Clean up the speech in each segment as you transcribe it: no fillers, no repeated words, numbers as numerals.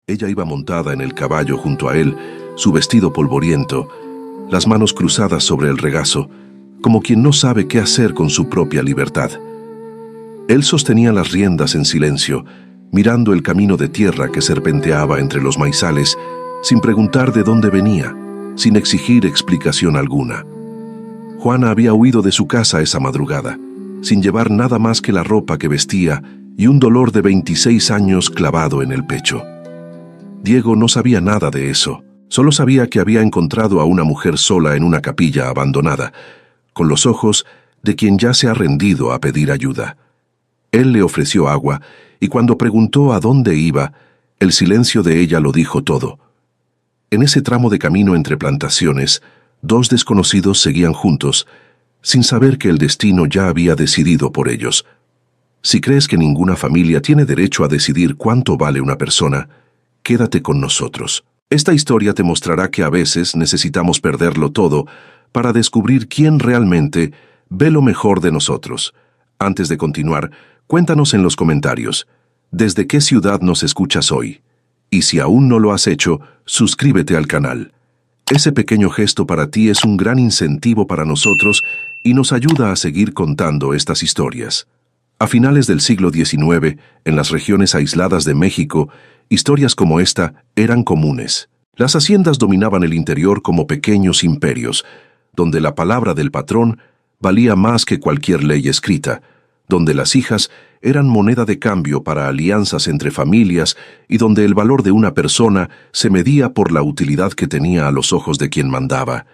Ella iba montada en el caballo junto a él, su vestido polvoriento, las manos cruzadas sobre el regazo, como quien no sabe qué hacer con su propia libertad. Él sostenía las riendas en silencio, mirando el camino de tierra que serpenteaba entre los maizales, sin preguntar de dónde venía, sin exigir explicación alguna. Juana había huido de su casa esa madrugada, sin llevar nada más que la ropa que vestía y un dolor de 26 años clavado en el pecho. Diego no sabía nada de eso, solo sabía que había encontrado a una mujer sola en una capilla abandonada, con los ojos de quien ya se ha rendido a pedir ayuda. Él le ofreció agua, y cuando preguntó a dónde iba, el silencio de ella lo dijo todo. En ese tramo de camino entre plantaciones, dos desconocidos seguían juntos, sin saber que el destino ya había decidido por ellos. Si crees que ninguna familia tiene derecho a decidir cuánto vale una persona, quédate con nosotros. Esta historia te mostrará que a veces necesitamos perderlo todo para descubrir quién realmente ve lo mejor de nosotros. Antes de continuar, cuéntanos en los comentarios, ¿desde qué ciudad nos escuchas hoy? Y si aún no lo has hecho, suscríbete al canal. Ese pequeño gesto para ti es un gran incentivo para nosotros y nos ayuda a seguir contando estas historias. A finales del siglo XIX, en las regiones aisladas de México, historias como esta eran comunes. Las haciendas dominaban el interior como pequeños imperios, donde la palabra del patrón valía más que cualquier ley escrita, donde las hijas eran moneda de cambio para alianzas entre familias y donde el valor de una persona se medía por la utilidad que tenía a los ojos de quien mandaba.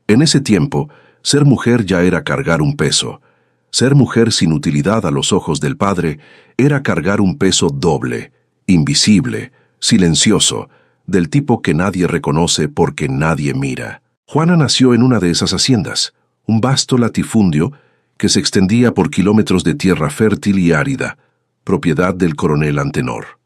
En ese tiempo, ser mujer ya era cargar un peso. Ser mujer sin utilidad a los ojos del padre era cargar un peso doble, invisible, silencioso, del tipo que nadie reconoce porque nadie mira. Juana nació en una de esas haciendas, un vasto latifundio que se extendía por kilómetros de tierra fértil y árida, propiedad del coronel Antenor.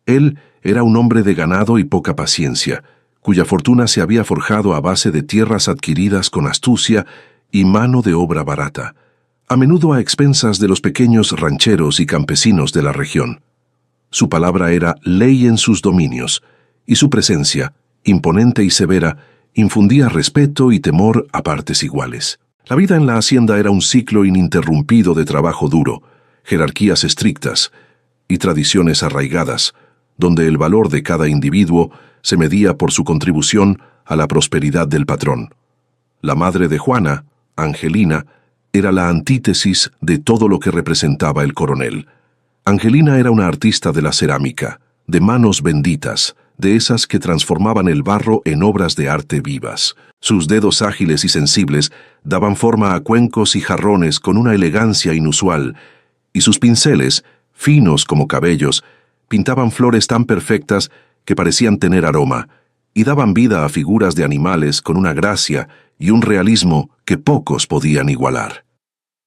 Él era un hombre de ganado y poca paciencia, cuya fortuna se había forjado a base de tierras adquiridas con astucia y mano de obra barata, a menudo a expensas de los pequeños rancheros y campesinos de la región. Su palabra era ley en sus dominios, y su presencia, imponente y severa, infundía respeto y temor a partes iguales. La vida en la hacienda era un ciclo ininterrumpido de trabajo duro, jerarquías estrictas y tradiciones arraigadas, donde el valor de cada individuo se medía por su contribución a la prosperidad del patrón. La madre de Juana, Angelina, era la antítesis de todo lo que representaba el coronel. Angelina era una artista de la cerámica, de manos benditas, de esas que transformaban el barro en obras de arte vivas. Sus dedos ágiles y sensibles daban forma a cuencos y jarrones con una elegancia inusual, y sus pinceles, finos como cabellos, pintaban flores tan perfectas que parecían tener aroma, y daban vida a figuras de animales con una gracia y un realismo que pocos podían igualar.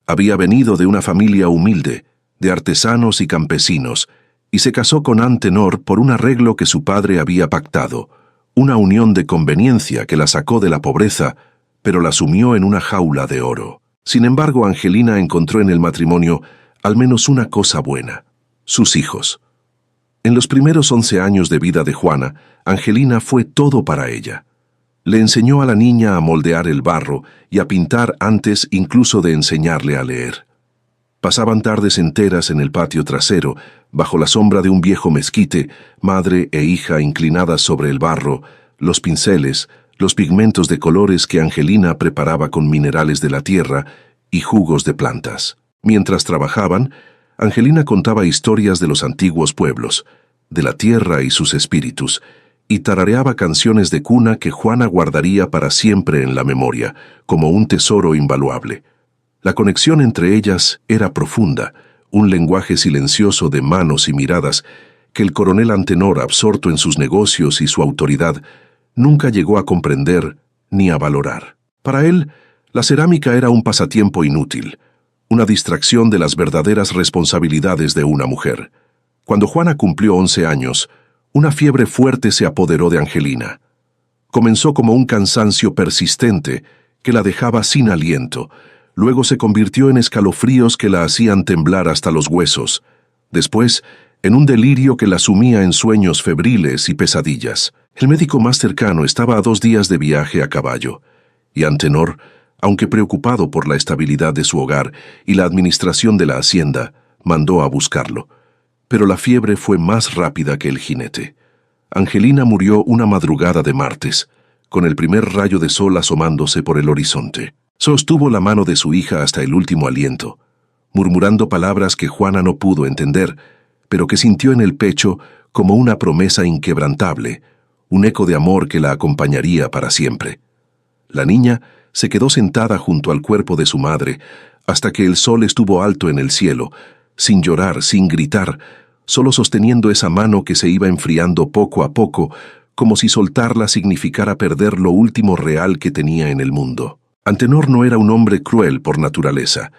Había venido de una familia humilde, de artesanos y campesinos, y se casó con Antenor por un arreglo que su padre había pactado, una unión de conveniencia que la sacó de la pobreza, pero la sumió en una jaula de oro. Sin embargo, Angelina encontró en el matrimonio al menos una cosa buena: sus hijos. En los primeros 11 años de vida de Juana, Angelina fue todo para ella. Le enseñó a la niña a moldear el barro y a pintar antes incluso de enseñarle a leer. Pasaban tardes enteras en el patio trasero, bajo la sombra de un viejo mezquite, madre e hija inclinadas sobre el barro, los pinceles, los pigmentos de colores que Angelina preparaba con minerales de la tierra y jugos de plantas. Mientras trabajaban, Angelina contaba historias de los antiguos pueblos, de la tierra y sus espíritus, y tarareaba canciones de cuna que Juana guardaría para siempre en la memoria, como un tesoro invaluable. La conexión entre ellas era profunda, un lenguaje silencioso de manos y miradas que el coronel Antenor, absorto en sus negocios y su autoridad, nunca llegó a comprender ni a valorar. Para él, la cerámica era un pasatiempo inútil, una distracción de las verdaderas responsabilidades de una mujer. Cuando Juana cumplió 11 años, una fiebre fuerte se apoderó de Angelina. Comenzó como un cansancio persistente que la dejaba sin aliento. Luego se convirtió en escalofríos que la hacían temblar hasta los huesos. Después, en un delirio que la sumía en sueños febriles y pesadillas. El médico más cercano estaba a 2 días de viaje a caballo, y Antenor, aunque preocupado por la estabilidad de su hogar y la administración de la hacienda, mandó a buscarlo. Pero la fiebre fue más rápida que el jinete. Angelina murió una madrugada de martes, con el primer rayo de sol asomándose por el horizonte. Sostuvo la mano de su hija hasta el último aliento, murmurando palabras que Juana no pudo entender, pero que sintió en el pecho como una promesa inquebrantable, un eco de amor que la acompañaría para siempre. La niña se quedó sentada junto al cuerpo de su madre hasta que el sol estuvo alto en el cielo, sin llorar, sin gritar, solo sosteniendo esa mano que se iba enfriando poco a poco, como si soltarla significara perder lo último real que tenía en el mundo. Antenor no era un hombre cruel por naturaleza,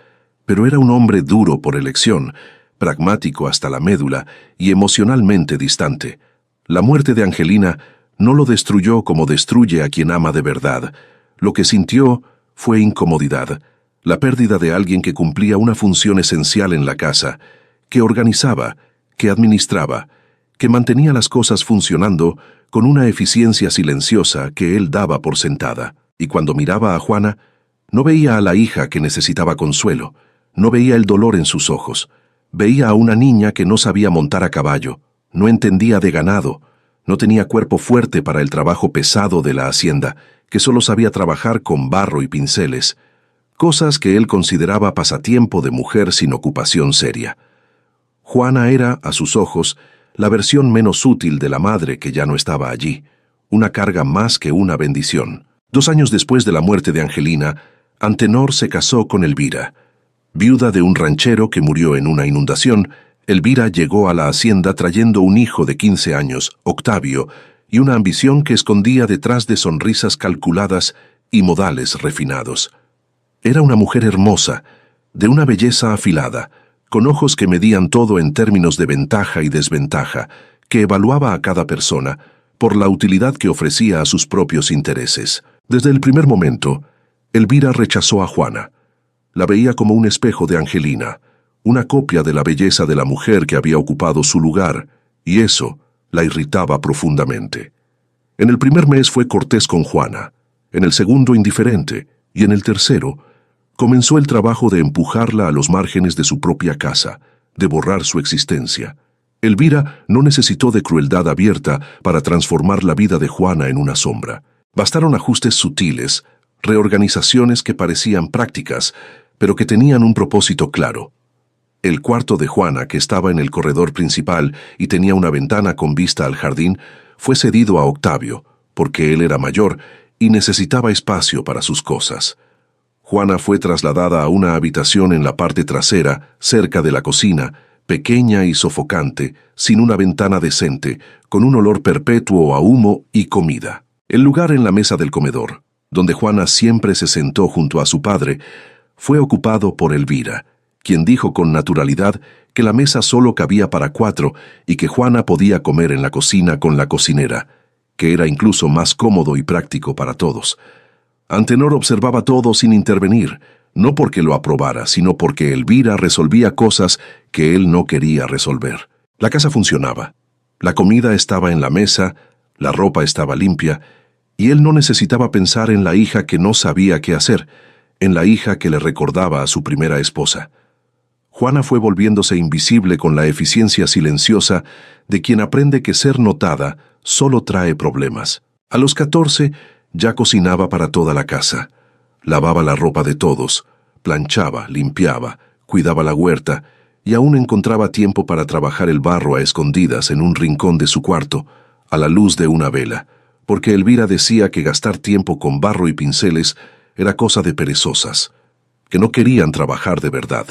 pero era un hombre duro por elección, pragmático hasta la médula y emocionalmente distante. La muerte de Angelina no lo destruyó como destruye a quien ama de verdad. Lo que sintió fue incomodidad, la pérdida de alguien que cumplía una función esencial en la casa, que organizaba, que administraba, que mantenía las cosas funcionando con una eficiencia silenciosa que él daba por sentada. Y cuando miraba a Juana, no veía a la hija que necesitaba consuelo, no veía el dolor en sus ojos, veía a una niña que no sabía montar a caballo, no entendía de ganado, no tenía cuerpo fuerte para el trabajo pesado de la hacienda, que solo sabía trabajar con barro y pinceles, cosas que él consideraba pasatiempo de mujer sin ocupación seria. Juana era, a sus ojos, la versión menos útil de la madre que ya no estaba allí, una carga más que una bendición. 2 años después de la muerte de Angelina, Antenor se casó con Elvira. Viuda de un ranchero que murió en una inundación, Elvira llegó a la hacienda trayendo un hijo de 15 años, Octavio, y una ambición que escondía detrás de sonrisas calculadas y modales refinados. Era una mujer hermosa, de una belleza afilada, con ojos que medían todo en términos de ventaja y desventaja, que evaluaba a cada persona por la utilidad que ofrecía a sus propios intereses. Desde el primer momento, Elvira rechazó a Juana. La veía como un espejo de Angelina, una copia de la belleza de la mujer que había ocupado su lugar, y eso la irritaba profundamente. En el primer mes fue cortés con Juana, en el segundo indiferente, y en el tercero comenzó el trabajo de empujarla a los márgenes de su propia casa, de borrar su existencia. Elvira no necesitó de crueldad abierta para transformar la vida de Juana en una sombra. Bastaron ajustes sutiles, reorganizaciones que parecían prácticas, pero que tenían un propósito claro. El cuarto de Juana, que estaba en el corredor principal y tenía una ventana con vista al jardín, fue cedido a Octavio, porque él era mayor y necesitaba espacio para sus cosas. Juana fue trasladada a una habitación en la parte trasera, cerca de la cocina, pequeña y sofocante, sin una ventana decente, con un olor perpetuo a humo y comida. El lugar en la mesa del comedor, donde Juana siempre se sentó junto a su padre, fue ocupado por Elvira, quien dijo con naturalidad que la mesa solo cabía para 4 y que Juana podía comer en la cocina con la cocinera, que era incluso más cómodo y práctico para todos. Antenor observaba todo sin intervenir, no porque lo aprobara, sino porque Elvira resolvía cosas que él no quería resolver. La casa funcionaba. La comida estaba en la mesa, la ropa estaba limpia, y él no necesitaba pensar en la hija que no sabía qué hacer, en la hija que le recordaba a su primera esposa. Juana fue volviéndose invisible con la eficiencia silenciosa de quien aprende que ser notada solo trae problemas. A los 14 ya cocinaba para toda la casa, lavaba la ropa de todos, planchaba, limpiaba, cuidaba la huerta y aún encontraba tiempo para trabajar el barro a escondidas en un rincón de su cuarto, a la luz de una vela, porque Elvira decía que gastar tiempo con barro y pinceles era cosa de perezosas, que no querían trabajar de verdad.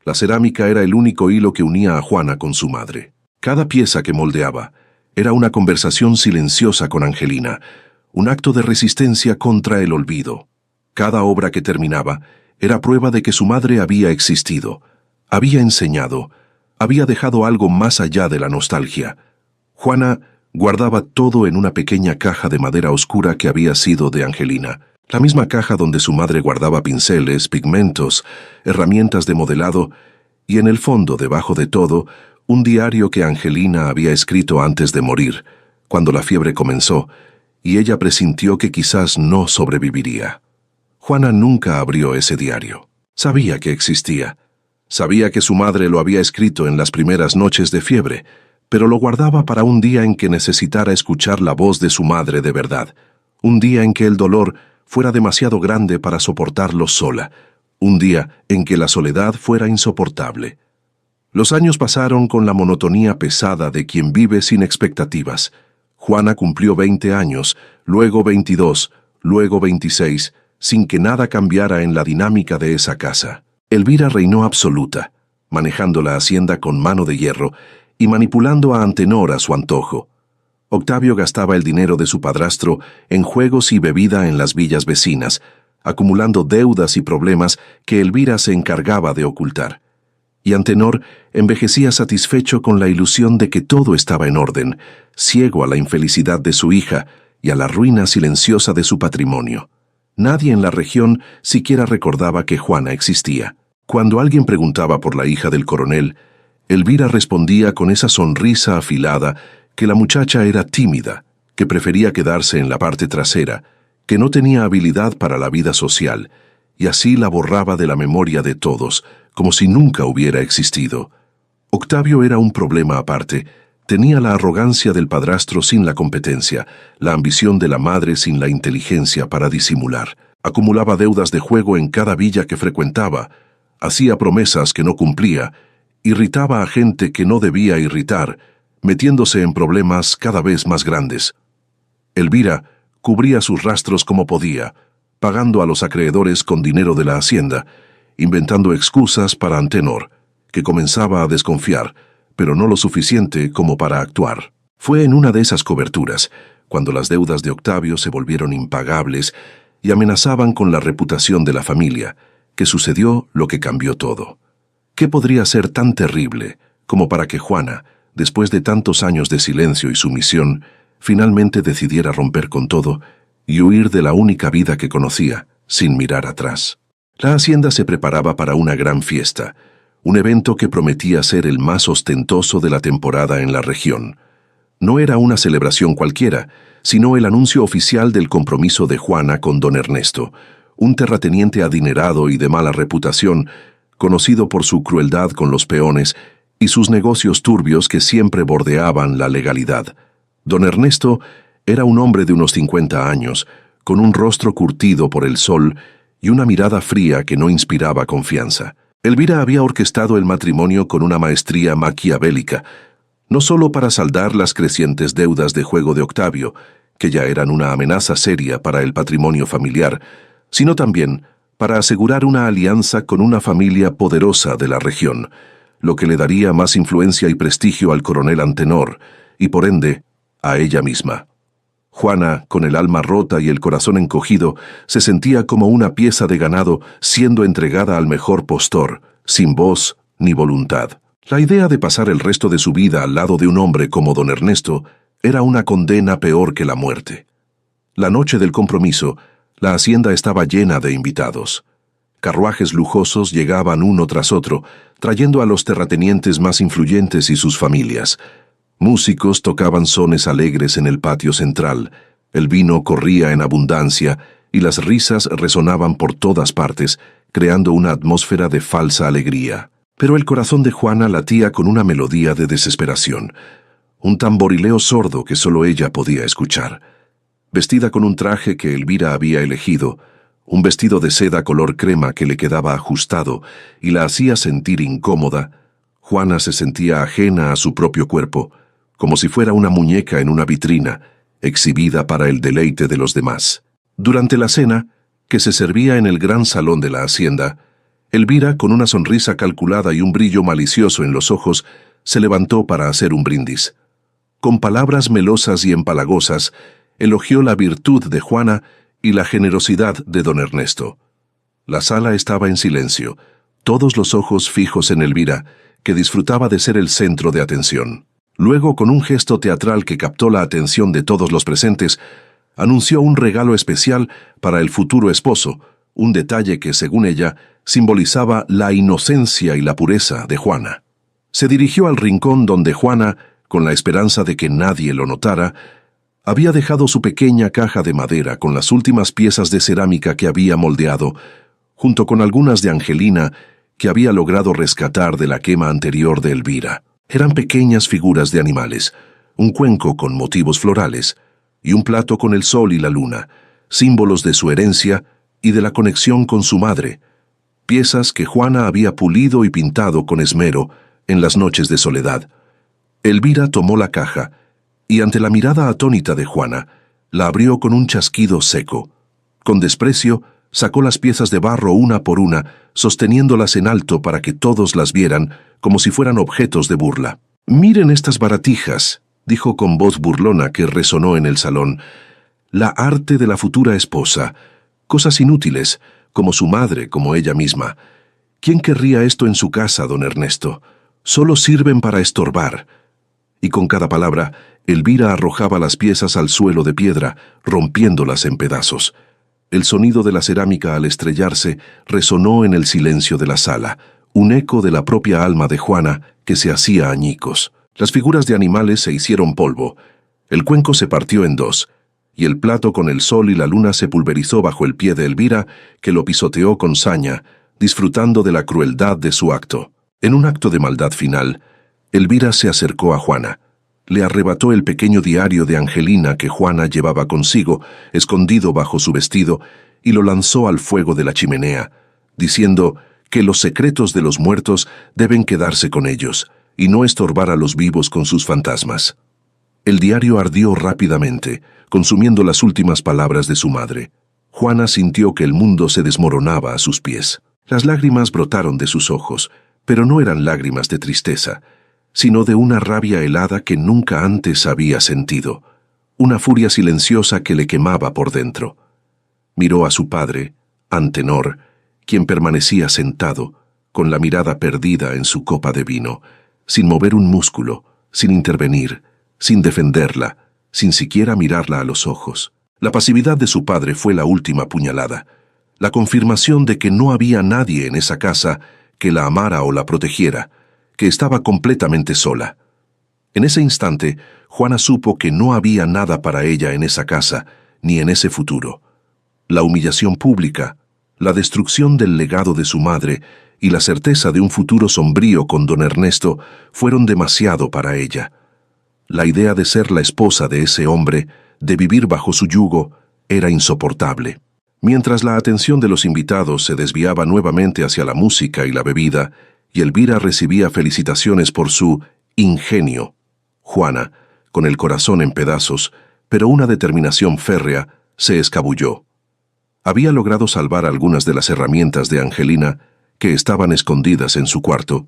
La cerámica era el único hilo que unía a Juana con su madre. Cada pieza que moldeaba era una conversación silenciosa con Angelina, un acto de resistencia contra el olvido. Cada obra que terminaba era prueba de que su madre había existido, había enseñado, había dejado algo más allá de la nostalgia. Juana guardaba todo en una pequeña caja de madera oscura que había sido de Angelina, la misma caja donde su madre guardaba pinceles, pigmentos, herramientas de modelado y en el fondo, debajo de todo, un diario que Angelina había escrito antes de morir, cuando la fiebre comenzó, y ella presintió que quizás no sobreviviría. Juana nunca abrió ese diario. Sabía que existía. Sabía que su madre lo había escrito en las primeras noches de fiebre, pero lo guardaba para un día en que necesitara escuchar la voz de su madre de verdad, un día en que el dolor fuera demasiado grande para soportarlo sola, un día en que la soledad fuera insoportable. Los años pasaron con la monotonía pesada de quien vive sin expectativas. Juana cumplió 20 años, luego 22, luego 26, sin que nada cambiara en la dinámica de esa casa. Elvira reinó absoluta, manejando la hacienda con mano de hierro y manipulando a Antenor a su antojo. Octavio gastaba el dinero de su padrastro en juegos y bebida en las villas vecinas, acumulando deudas y problemas que Elvira se encargaba de ocultar. Y Antenor envejecía satisfecho con la ilusión de que todo estaba en orden, ciego a la infelicidad de su hija y a la ruina silenciosa de su patrimonio. Nadie en la región siquiera recordaba que Juana existía. Cuando alguien preguntaba por la hija del coronel, Elvira respondía con esa sonrisa afilada que la muchacha era tímida, que prefería quedarse en la parte trasera, que no tenía habilidad para la vida social, y así la borraba de la memoria de todos, como si nunca hubiera existido. Octavio era un problema aparte. Tenía la arrogancia del padrastro sin la competencia, la ambición de la madre sin la inteligencia para disimular. Acumulaba deudas de juego en cada villa que frecuentaba, hacía promesas que no cumplía, irritaba a gente que no debía irritar, metiéndose en problemas cada vez más grandes. Elvira cubría sus rastros como podía, pagando a los acreedores con dinero de la hacienda, inventando excusas para Antenor, que comenzaba a desconfiar, pero no lo suficiente como para actuar. Fue en una de esas coberturas, cuando las deudas de Octavio se volvieron impagables y amenazaban con la reputación de la familia, que sucedió lo que cambió todo. ¿Qué podría ser tan terrible como para que Juana, después de tantos años de silencio y sumisión, finalmente decidiera romper con todo y huir de la única vida que conocía, sin mirar atrás? La hacienda se preparaba para una gran fiesta, un evento que prometía ser el más ostentoso de la temporada en la región. No era una celebración cualquiera, sino el anuncio oficial del compromiso de Juana con don Ernesto, un terrateniente adinerado y de mala reputación, conocido por su crueldad con los peones y sus negocios turbios que siempre bordeaban la legalidad. Don Ernesto era un hombre de unos 50 años, con un rostro curtido por el sol y una mirada fría que no inspiraba confianza. Elvira había orquestado el matrimonio con una maestría maquiavélica, no solo para saldar las crecientes deudas de juego de Octavio, que ya eran una amenaza seria para el patrimonio familiar, sino también para asegurar una alianza con una familia poderosa de la región, lo que le daría más influencia y prestigio al coronel Antenor, y por ende, a ella misma. Juana, con el alma rota y el corazón encogido, se sentía como una pieza de ganado siendo entregada al mejor postor, sin voz ni voluntad. La idea de pasar el resto de su vida al lado de un hombre como don Ernesto era una condena peor que la muerte. La noche del compromiso, la hacienda estaba llena de invitados. Carruajes lujosos llegaban uno tras otro, trayendo a los terratenientes más influyentes y sus familias. Músicos tocaban sones alegres en el patio central, el vino corría en abundancia y las risas resonaban por todas partes, creando una atmósfera de falsa alegría. Pero el corazón de Juana latía con una melodía de desesperación, un tamborileo sordo que solo ella podía escuchar. Vestida con un traje que Elvira había elegido, un vestido de seda color crema que le quedaba ajustado y la hacía sentir incómoda, Juana se sentía ajena a su propio cuerpo, como si fuera una muñeca en una vitrina, exhibida para el deleite de los demás. Durante la cena, que se servía en el gran salón de la hacienda, Elvira, con una sonrisa calculada y un brillo malicioso en los ojos, se levantó para hacer un brindis. Con palabras melosas y empalagosas, elogió la virtud de Juana y la generosidad de don Ernesto. La sala estaba en silencio, todos los ojos fijos en Elvira, que disfrutaba de ser el centro de atención. Luego, con un gesto teatral que captó la atención de todos los presentes, anunció un regalo especial para el futuro esposo, un detalle que, según ella, simbolizaba la inocencia y la pureza de Juana. Se dirigió al rincón donde Juana, con la esperanza de que nadie lo notara, había dejado su pequeña caja de madera con las últimas piezas de cerámica que había moldeado, junto con algunas de Angelina que había logrado rescatar de la quema anterior de Elvira. Eran pequeñas figuras de animales, un cuenco con motivos florales y un plato con el sol y la luna, símbolos de su herencia y de la conexión con su madre, piezas que Juana había pulido y pintado con esmero en las noches de soledad. Elvira tomó la caja y, ante la mirada atónita de Juana, la abrió con un chasquido seco. Con desprecio, sacó las piezas de barro una por una, sosteniéndolas en alto para que todos las vieran como si fueran objetos de burla. «Miren estas baratijas», dijo con voz burlona que resonó en el salón. «La arte de la futura esposa. Cosas inútiles, como su madre, como ella misma. ¿Quién querría esto en su casa, don Ernesto? Solo sirven para estorbar». Y con cada palabra, Elvira arrojaba las piezas al suelo de piedra, rompiéndolas en pedazos. El sonido de la cerámica al estrellarse resonó en el silencio de la sala, un eco de la propia alma de Juana que se hacía añicos. Las figuras de animales se hicieron polvo, el cuenco se partió en dos, y el plato con el sol y la luna se pulverizó bajo el pie de Elvira, que lo pisoteó con saña, disfrutando de la crueldad de su acto. En un acto de maldad final, Elvira se acercó a Juana. Le arrebató el pequeño diario de Angelina que Juana llevaba consigo, escondido bajo su vestido, y lo lanzó al fuego de la chimenea, diciendo que los secretos de los muertos deben quedarse con ellos, y no estorbar a los vivos con sus fantasmas. El diario ardió rápidamente, consumiendo las últimas palabras de su madre. Juana sintió que el mundo se desmoronaba a sus pies. Las lágrimas brotaron de sus ojos, pero no eran lágrimas de tristeza, sino de una rabia helada que nunca antes había sentido, una furia silenciosa que le quemaba por dentro. Miró a su padre, Antenor, quien permanecía sentado, con la mirada perdida en su copa de vino, sin mover un músculo, sin intervenir, sin defenderla, sin siquiera mirarla a los ojos. La pasividad de su padre fue la última puñalada, la confirmación de que no había nadie en esa casa que la amara o la protegiera, que estaba completamente sola. En ese instante, Juana supo que no había nada para ella en esa casa, ni en ese futuro. La humillación pública, la destrucción del legado de su madre y la certeza de un futuro sombrío con don Ernesto fueron demasiado para ella. La idea de ser la esposa de ese hombre, de vivir bajo su yugo, era insoportable. Mientras la atención de los invitados se desviaba nuevamente hacia la música y la bebida, y Elvira recibía felicitaciones por su ingenio, Juana, con el corazón en pedazos, pero una determinación férrea, se escabulló. Había logrado salvar algunas de las herramientas de Angelina, que estaban escondidas en su cuarto,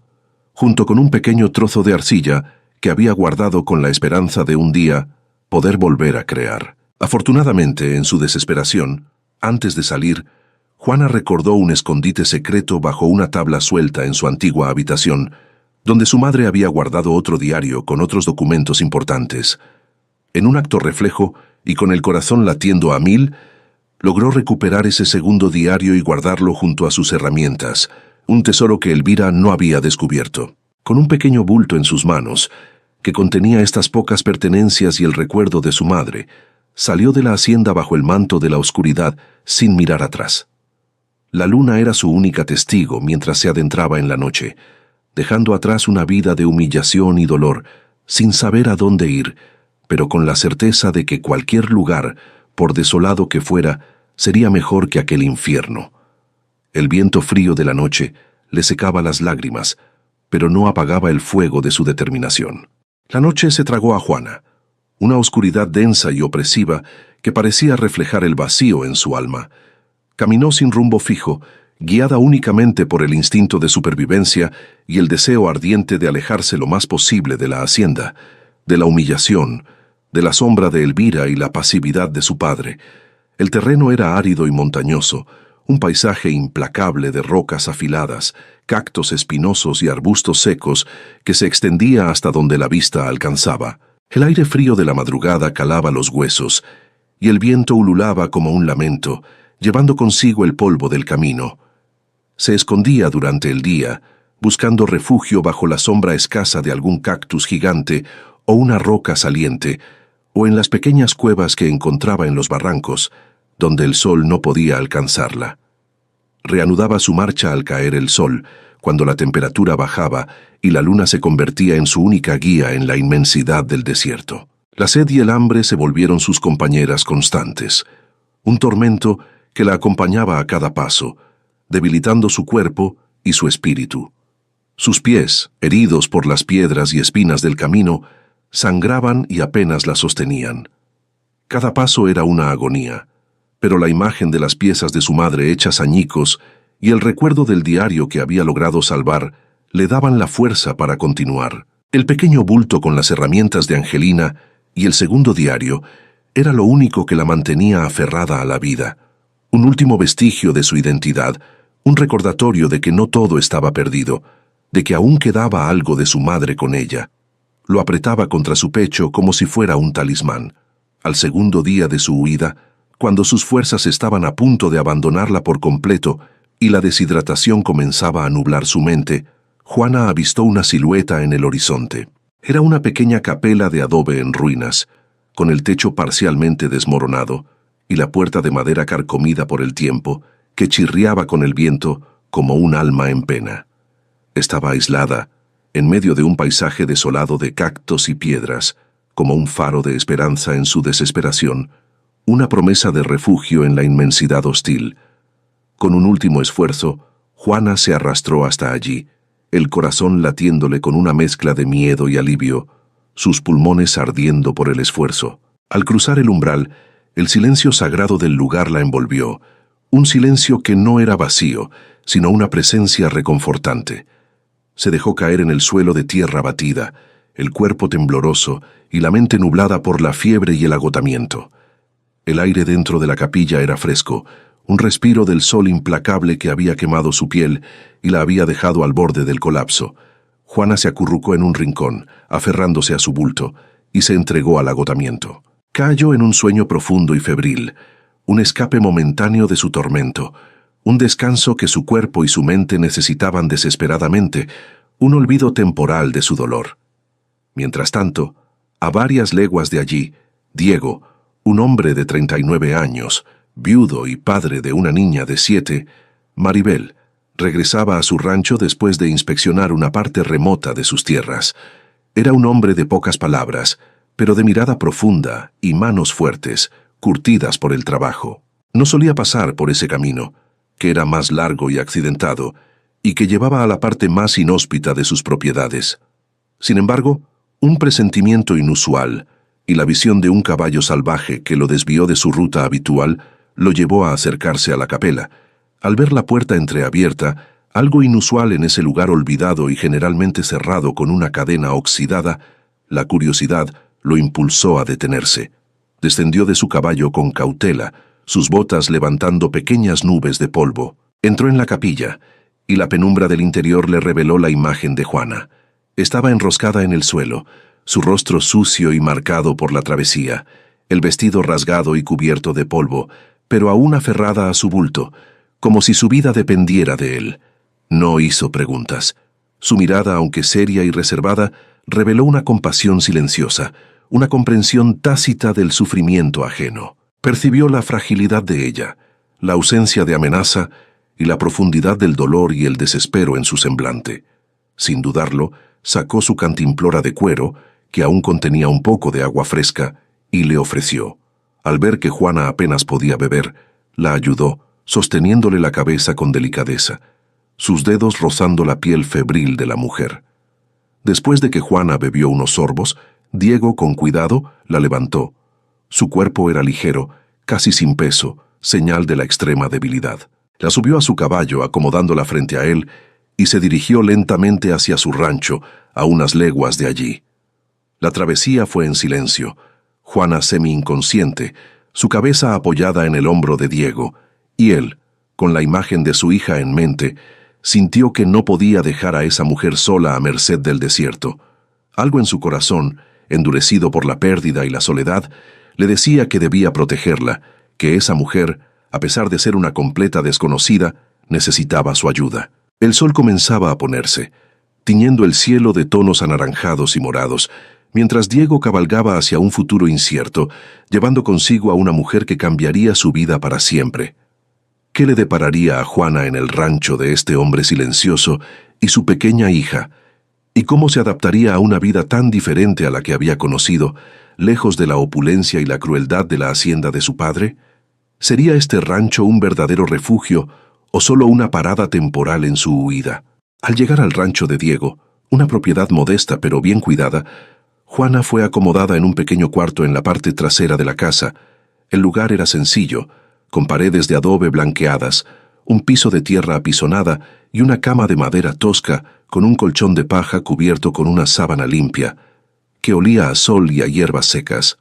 junto con un pequeño trozo de arcilla que había guardado con la esperanza de un día poder volver a crear. Afortunadamente, en su desesperación, antes de salir, Juana recordó un escondite secreto bajo una tabla suelta en su antigua habitación, donde su madre había guardado otro diario con otros documentos importantes. En un acto reflejo, y con el corazón latiendo a 1000, logró recuperar ese segundo diario y guardarlo junto a sus herramientas, un tesoro que Elvira no había descubierto. Con un pequeño bulto en sus manos, que contenía estas pocas pertenencias y el recuerdo de su madre, salió de la hacienda bajo el manto de la oscuridad sin mirar atrás. La luna era su única testigo mientras se adentraba en la noche, dejando atrás una vida de humillación y dolor, sin saber a dónde ir, pero con la certeza de que cualquier lugar, por desolado que fuera, sería mejor que aquel infierno. El viento frío de la noche le secaba las lágrimas, pero no apagaba el fuego de su determinación. La noche se tragó a Juana, una oscuridad densa y opresiva que parecía reflejar el vacío en su alma. Caminó sin rumbo fijo, guiada únicamente por el instinto de supervivencia y el deseo ardiente de alejarse lo más posible de la hacienda, de la humillación, de la sombra de Elvira y la pasividad de su padre. El terreno era árido y montañoso, un paisaje implacable de rocas afiladas, cactos espinosos y arbustos secos que se extendía hasta donde la vista alcanzaba. El aire frío de la madrugada calaba los huesos, y el viento ululaba como un lamento, llevando consigo el polvo del camino. Se escondía durante el día, buscando refugio bajo la sombra escasa de algún cactus gigante o una roca saliente, o en las pequeñas cuevas que encontraba en los barrancos, donde el sol no podía alcanzarla. Reanudaba su marcha al caer el sol, cuando la temperatura bajaba y la luna se convertía en su única guía en la inmensidad del desierto. La sed y el hambre se volvieron sus compañeras constantes, un tormento que la acompañaba a cada paso, debilitando su cuerpo y su espíritu. Sus pies, heridos por las piedras y espinas del camino, sangraban y apenas la sostenían. Cada paso era una agonía, pero la imagen de las piezas de su madre hechas añicos y el recuerdo del diario que había logrado salvar le daban la fuerza para continuar. El pequeño bulto con las herramientas de Angelina y el segundo diario era lo único que la mantenía aferrada a la vida, un último vestigio de su identidad, un recordatorio de que no todo estaba perdido, de que aún quedaba algo de su madre con ella. Lo apretaba contra su pecho como si fuera un talismán. Al segundo día de su huida, cuando sus fuerzas estaban a punto de abandonarla por completo y la deshidratación comenzaba a nublar su mente, Juana avistó una silueta en el horizonte. Era una pequeña capela de adobe en ruinas, con el techo parcialmente desmoronado y la puerta de madera carcomida por el tiempo, que chirriaba con el viento como un alma en pena. Estaba aislada, en medio de un paisaje desolado de cactos y piedras, como un faro de esperanza en su desesperación, una promesa de refugio en la inmensidad hostil. Con un último esfuerzo, Juana se arrastró hasta allí, el corazón latiéndole con una mezcla de miedo y alivio, sus pulmones ardiendo por el esfuerzo. Al cruzar el umbral, el silencio sagrado del lugar la envolvió, un silencio que no era vacío, sino una presencia reconfortante. Se dejó caer en el suelo de tierra batida, el cuerpo tembloroso y la mente nublada por la fiebre y el agotamiento. El aire dentro de la capilla era fresco, un respiro del sol implacable que había quemado su piel y la había dejado al borde del colapso. Juana se acurrucó en un rincón, aferrándose a su bulto, y se entregó al agotamiento. Cayó en un sueño profundo y febril, un escape momentáneo de su tormento, un descanso que su cuerpo y su mente necesitaban desesperadamente, un olvido temporal de su dolor. Mientras tanto, a varias leguas de allí, Diego, un hombre de 39 años, viudo y padre de una niña de 7, Maribel, regresaba a su rancho después de inspeccionar una parte remota de sus tierras. Era un hombre de pocas palabras, pero de mirada profunda y manos fuertes, curtidas por el trabajo. No solía pasar por ese camino, que era más largo y accidentado, y que llevaba a la parte más inhóspita de sus propiedades. Sin embargo, un presentimiento inusual y la visión de un caballo salvaje que lo desvió de su ruta habitual lo llevó a acercarse a la capela. Al ver la puerta entreabierta, algo inusual en ese lugar olvidado y generalmente cerrado con una cadena oxidada, la curiosidad lo impulsó a detenerse. Descendió de su caballo con cautela, sus botas levantando pequeñas nubes de polvo. Entró en la capilla, y la penumbra del interior le reveló la imagen de Juana. Estaba enroscada en el suelo, su rostro sucio y marcado por la travesía, el vestido rasgado y cubierto de polvo, pero aún aferrada a su bulto, como si su vida dependiera de él. No hizo preguntas. Su mirada, aunque seria y reservada, reveló una compasión silenciosa, una comprensión tácita del sufrimiento ajeno. Percibió la fragilidad de ella, la ausencia de amenaza y la profundidad del dolor y el desespero en su semblante. Sin dudarlo, sacó su cantimplora de cuero, que aún contenía un poco de agua fresca, y le ofreció. Al ver que Juana apenas podía beber, la ayudó, sosteniéndole la cabeza con delicadeza, sus dedos rozando la piel febril de la mujer. Después de que Juana bebió unos sorbos, Diego, con cuidado, la levantó. Su cuerpo era ligero, casi sin peso, señal de la extrema debilidad. La subió a su caballo, acomodándola frente a él, y se dirigió lentamente hacia su rancho, a unas leguas de allí. La travesía fue en silencio, Juana semi-inconsciente, su cabeza apoyada en el hombro de Diego, y él, con la imagen de su hija en mente, sintió que no podía dejar a esa mujer sola a merced del desierto. Algo en su corazón, endurecido por la pérdida y la soledad, le decía que debía protegerla, que esa mujer, a pesar de ser una completa desconocida, necesitaba su ayuda. El sol comenzaba a ponerse, tiñendo el cielo de tonos anaranjados y morados, mientras Diego cabalgaba hacia un futuro incierto, llevando consigo a una mujer que cambiaría su vida para siempre. ¿Qué le depararía a Juana en el rancho de este hombre silencioso y su pequeña hija? ¿Y cómo se adaptaría a una vida tan diferente a la que había conocido, lejos de la opulencia y la crueldad de la hacienda de su padre? ¿Sería este rancho un verdadero refugio o solo una parada temporal en su huida? Al llegar al rancho de Diego, una propiedad modesta pero bien cuidada, Juana fue acomodada en un pequeño cuarto en la parte trasera de la casa. El lugar era sencillo, con paredes de adobe blanqueadas, un piso de tierra apisonada y una cama de madera tosca con un colchón de paja cubierto con una sábana limpia, que olía a sol y a hierbas secas.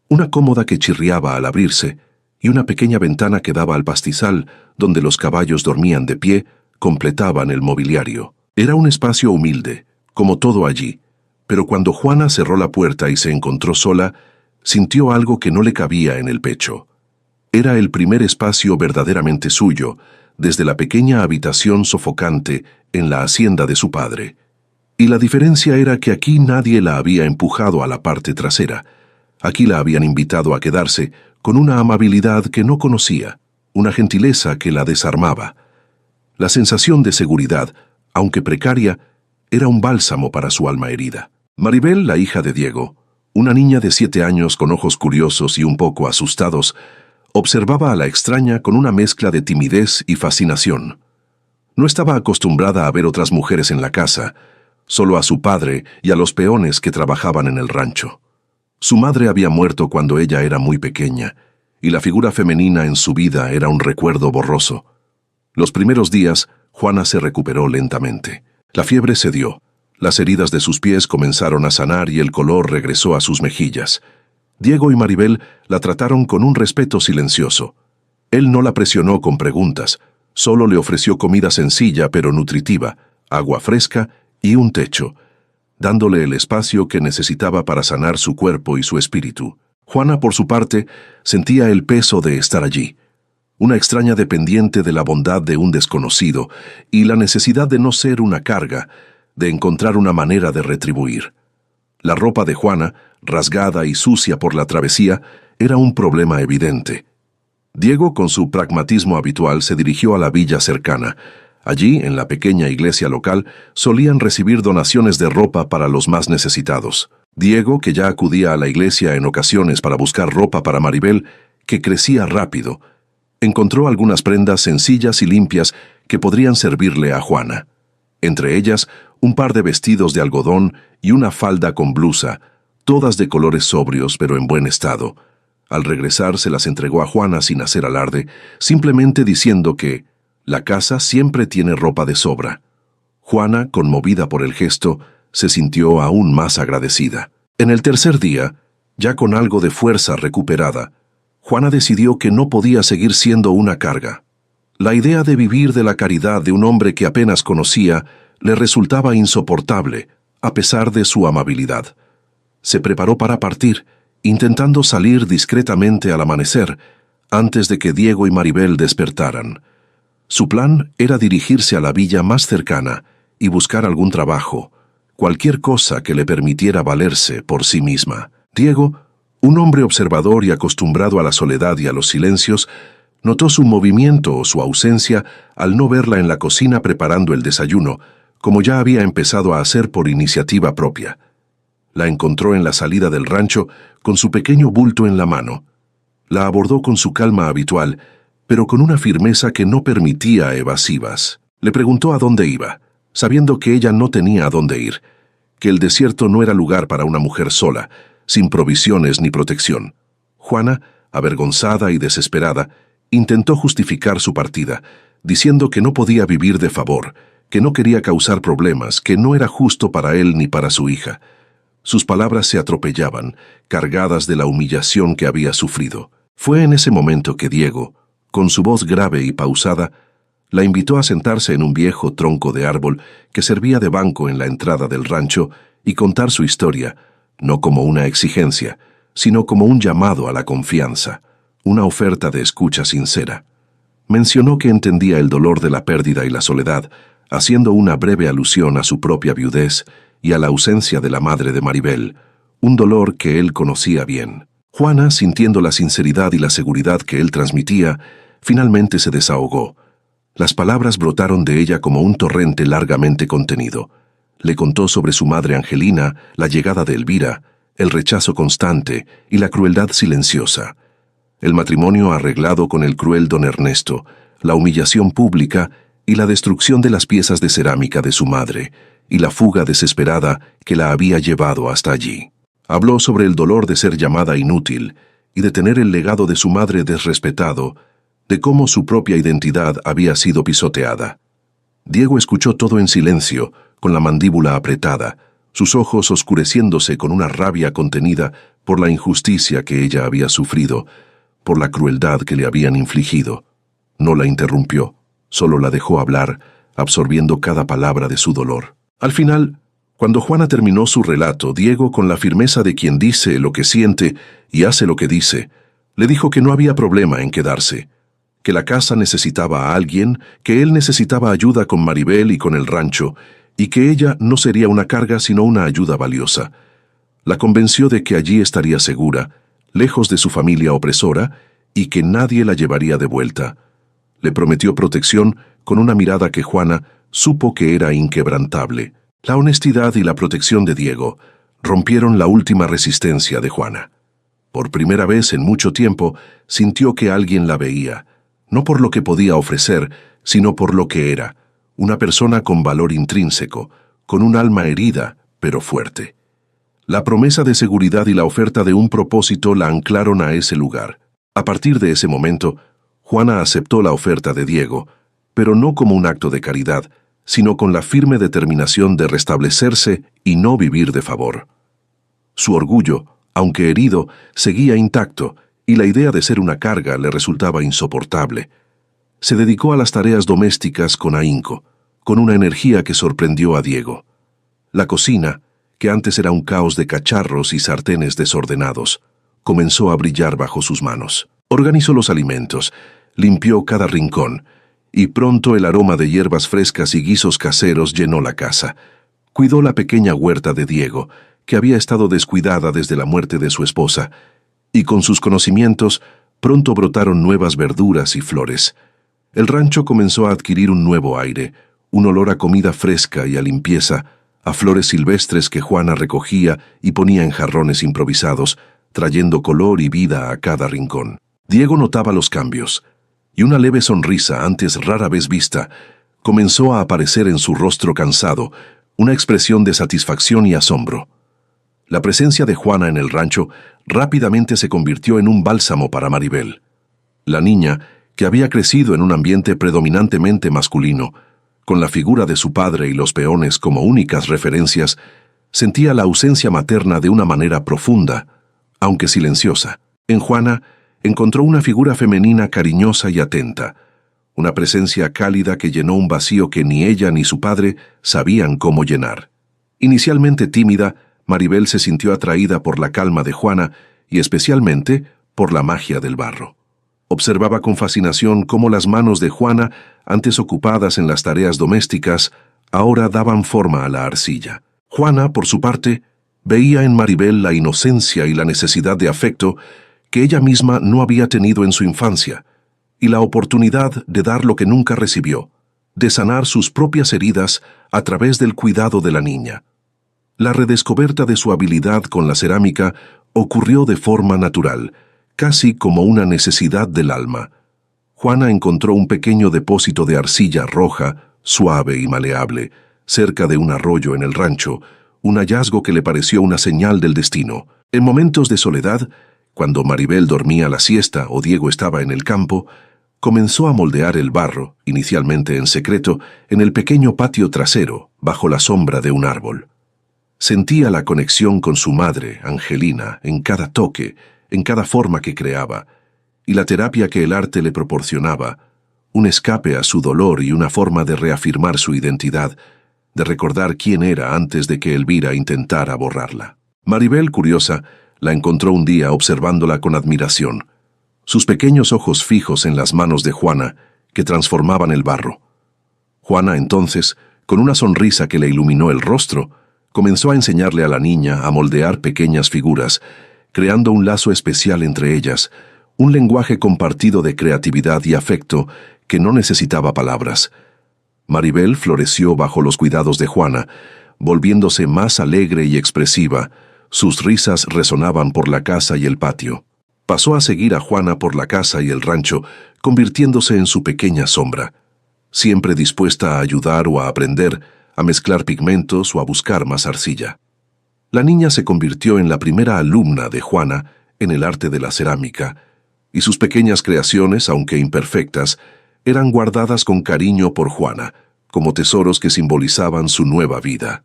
Una cómoda que chirriaba al abrirse y una pequeña ventana que daba al pastizal, donde los caballos dormían de pie, completaban el mobiliario. Era un espacio humilde, como todo allí, pero cuando Juana cerró la puerta y se encontró sola, sintió algo que no le cabía en el pecho. Era el primer espacio verdaderamente suyo, desde la pequeña habitación sofocante en la hacienda de su padre. Y la diferencia era que aquí nadie la había empujado a la parte trasera. Aquí la habían invitado a quedarse con una amabilidad que no conocía, una gentileza que la desarmaba. La sensación de seguridad, aunque precaria, era un bálsamo para su alma herida. Maribel, la hija de Diego, una niña de 7 años con ojos curiosos y un poco asustados, observaba a la extraña con una mezcla de timidez y fascinación. No estaba acostumbrada a ver otras mujeres en la casa, solo a su padre y a los peones que trabajaban en el rancho. Su madre había muerto cuando ella era muy pequeña, y la figura femenina en su vida era un recuerdo borroso. Los primeros días, Juana se recuperó lentamente. La fiebre cedió, las heridas de sus pies comenzaron a sanar y el color regresó a sus mejillas. Diego y Maribel la trataron con un respeto silencioso. Él no la presionó con preguntas, solo le ofreció comida sencilla pero nutritiva, agua fresca y un techo, dándole el espacio que necesitaba para sanar su cuerpo y su espíritu. Juana, por su parte, sentía el peso de estar allí, una extraña dependiente de la bondad de un desconocido y la necesidad de no ser una carga, de encontrar una manera de retribuir. La ropa de Juana, rasgada y sucia por la travesía, era un problema evidente. Diego, con su pragmatismo habitual, se dirigió a la villa cercana. Allí, en la pequeña iglesia local, solían recibir donaciones de ropa para los más necesitados. Diego, que ya acudía a la iglesia en ocasiones para buscar ropa para Maribel, que crecía rápido, encontró algunas prendas sencillas y limpias que podrían servirle a Juana. Entre ellas, un par de vestidos de algodón y una falda con blusa, todas de colores sobrios pero en buen estado. Al regresar se las entregó a Juana sin hacer alarde, simplemente diciendo que la casa siempre tiene ropa de sobra. Juana, conmovida por el gesto, se sintió aún más agradecida. En el tercer día, ya con algo de fuerza recuperada, Juana decidió que no podía seguir siendo una carga. La idea de vivir de la caridad de un hombre que apenas conocía le resultaba insoportable, a pesar de su amabilidad. Se preparó para partir, intentando salir discretamente al amanecer, antes de que Diego y Maribel despertaran. Su plan era dirigirse a la villa más cercana y buscar algún trabajo, cualquier cosa que le permitiera valerse por sí misma. Diego, un hombre observador y acostumbrado a la soledad y a los silencios, notó su movimiento o su ausencia al no verla en la cocina preparando el desayuno, como ya había empezado a hacer por iniciativa propia. La encontró en la salida del rancho con su pequeño bulto en la mano. La abordó con su calma habitual, pero con una firmeza que no permitía evasivas. Le preguntó a dónde iba, sabiendo que ella no tenía a dónde ir, que el desierto no era lugar para una mujer sola, sin provisiones ni protección. Juana, avergonzada y desesperada, intentó justificar su partida, diciendo que no podía vivir de favor, que no quería causar problemas, que no era justo para él ni para su hija. Sus palabras se atropellaban, cargadas de la humillación que había sufrido. Fue en ese momento que Diego, con su voz grave y pausada, la invitó a sentarse en un viejo tronco de árbol que servía de banco en la entrada del rancho y contar su historia, no como una exigencia, sino como un llamado a la confianza, una oferta de escucha sincera. Mencionó que entendía el dolor de la pérdida y la soledad, haciendo una breve alusión a su propia viudez y a la ausencia de la madre de Maribel, un dolor que él conocía bien. Juana, sintiendo la sinceridad y la seguridad que él transmitía, finalmente se desahogó. Las palabras brotaron de ella como un torrente largamente contenido. Le contó sobre su madre Angelina, la llegada de Elvira, el rechazo constante y la crueldad silenciosa. El matrimonio arreglado con el cruel don Ernesto, la humillación pública y la destrucción de las piezas de cerámica de su madre, y la fuga desesperada que la había llevado hasta allí. Habló sobre el dolor de ser llamada inútil y de tener el legado de su madre desrespetado, de cómo su propia identidad había sido pisoteada. Diego escuchó todo en silencio, con la mandíbula apretada, sus ojos oscureciéndose con una rabia contenida por la injusticia que ella había sufrido, por la crueldad que le habían infligido. No la interrumpió, solo la dejó hablar, absorbiendo cada palabra de su dolor. Al final, cuando Juana terminó su relato, Diego, con la firmeza de quien dice lo que siente y hace lo que dice, le dijo que no había problema en quedarse, que la casa necesitaba a alguien, que él necesitaba ayuda con Maribel y con el rancho, y que ella no sería una carga sino una ayuda valiosa. La convenció de que allí estaría segura, lejos de su familia opresora, y que nadie la llevaría de vuelta. Le prometió protección con una mirada que Juana supo que era inquebrantable. La honestidad y la protección de Diego rompieron la última resistencia de Juana. Por primera vez en mucho tiempo sintió que alguien la veía, no por lo que podía ofrecer, sino por lo que era, una persona con valor intrínseco, con un alma herida, pero fuerte. La promesa de seguridad y la oferta de un propósito la anclaron a ese lugar. A partir de ese momento, Juana aceptó la oferta de Diego, pero no como un acto de caridad, sino con la firme determinación de restablecerse y no vivir de favor. Su orgullo, aunque herido, seguía intacto, y la idea de ser una carga le resultaba insoportable. Se dedicó a las tareas domésticas con ahínco, con una energía que sorprendió a Diego. La cocina, que antes era un caos de cacharros y sartenes desordenados, comenzó a brillar bajo sus manos. Organizó los alimentos, limpió cada rincón, y pronto el aroma de hierbas frescas y guisos caseros llenó la casa. Cuidó la pequeña huerta de Diego, que había estado descuidada desde la muerte de su esposa, y con sus conocimientos pronto brotaron nuevas verduras y flores. El rancho comenzó a adquirir un nuevo aire, un olor a comida fresca y a limpieza, a flores silvestres que Juana recogía y ponía en jarrones improvisados, trayendo color y vida a cada rincón. Diego notaba los cambios, y una leve sonrisa, antes rara vez vista, comenzó a aparecer en su rostro cansado, una expresión de satisfacción y asombro. La presencia de Juana en el rancho rápidamente se convirtió en un bálsamo para Maribel. La niña, que había crecido en un ambiente predominantemente masculino, con la figura de su padre y los peones como únicas referencias, sentía la ausencia materna de una manera profunda, aunque silenciosa. En Juana encontró una figura femenina cariñosa y atenta, una presencia cálida que llenó un vacío que ni ella ni su padre sabían cómo llenar. Inicialmente tímida, Maribel se sintió atraída por la calma de Juana y especialmente por la magia del barro. Observaba con fascinación cómo las manos de Juana, antes ocupadas en las tareas domésticas, ahora daban forma a la arcilla. Juana, por su parte, veía en Maribel la inocencia y la necesidad de afecto que ella misma no había tenido en su infancia, y la oportunidad de dar lo que nunca recibió, de sanar sus propias heridas a través del cuidado de la niña. La redescoberta de su habilidad con la cerámica ocurrió de forma natural, casi como una necesidad del alma. Juana encontró un pequeño depósito de arcilla roja, suave y maleable, cerca de un arroyo en el rancho, un hallazgo que le pareció una señal del destino. En momentos de soledad, cuando Maribel dormía la siesta o Diego estaba en el campo, comenzó a moldear el barro, inicialmente en secreto, en el pequeño patio trasero, bajo la sombra de un árbol. Sentía la conexión con su madre, Angelina, en cada toque, en cada forma que creaba, y la terapia que el arte le proporcionaba, un escape a su dolor y una forma de reafirmar su identidad, de recordar quién era antes de que Elvira intentara borrarla. Maribel, curiosa, la encontró un día observándola con admiración, sus pequeños ojos fijos en las manos de Juana, que transformaban el barro. Juana, entonces, con una sonrisa que le iluminó el rostro, comenzó a enseñarle a la niña a moldear pequeñas figuras, creando un lazo especial entre ellas, un lenguaje compartido de creatividad y afecto que no necesitaba palabras. Maribel floreció bajo los cuidados de Juana, volviéndose más alegre y expresiva. Sus risas resonaban por la casa y el patio. Pasó a seguir a Juana por la casa y el rancho, convirtiéndose en su pequeña sombra, siempre dispuesta a ayudar o a aprender, a mezclar pigmentos o a buscar más arcilla. La niña se convirtió en la primera alumna de Juana en el arte de la cerámica, y sus pequeñas creaciones, aunque imperfectas, eran guardadas con cariño por Juana, como tesoros que simbolizaban su nueva vida.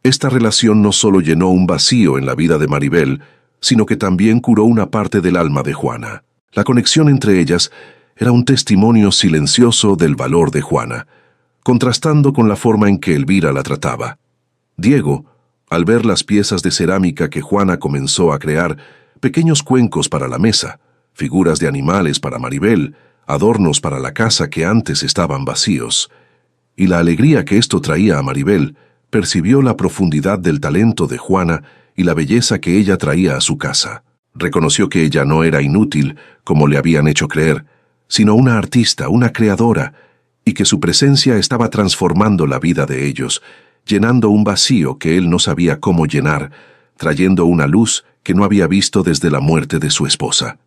Esta relación no solo llenó un vacío en la vida de Maribel, sino que también curó una parte del alma de Juana. La conexión entre ellas era un testimonio silencioso del valor de Juana, contrastando con la forma en que Elvira la trataba. Diego, al ver las piezas de cerámica que Juana comenzó a crear, pequeños cuencos para la mesa, figuras de animales para Maribel, adornos para la casa que antes estaban vacíos, y la alegría que esto traía a Maribel, percibió la profundidad del talento de Juana y la belleza que ella traía a su casa. Reconoció que ella no era inútil, como le habían hecho creer, sino una artista, una creadora, y que su presencia estaba transformando la vida de ellos, llenando un vacío que él no sabía cómo llenar, trayendo una luz que no había visto desde la muerte de su esposa.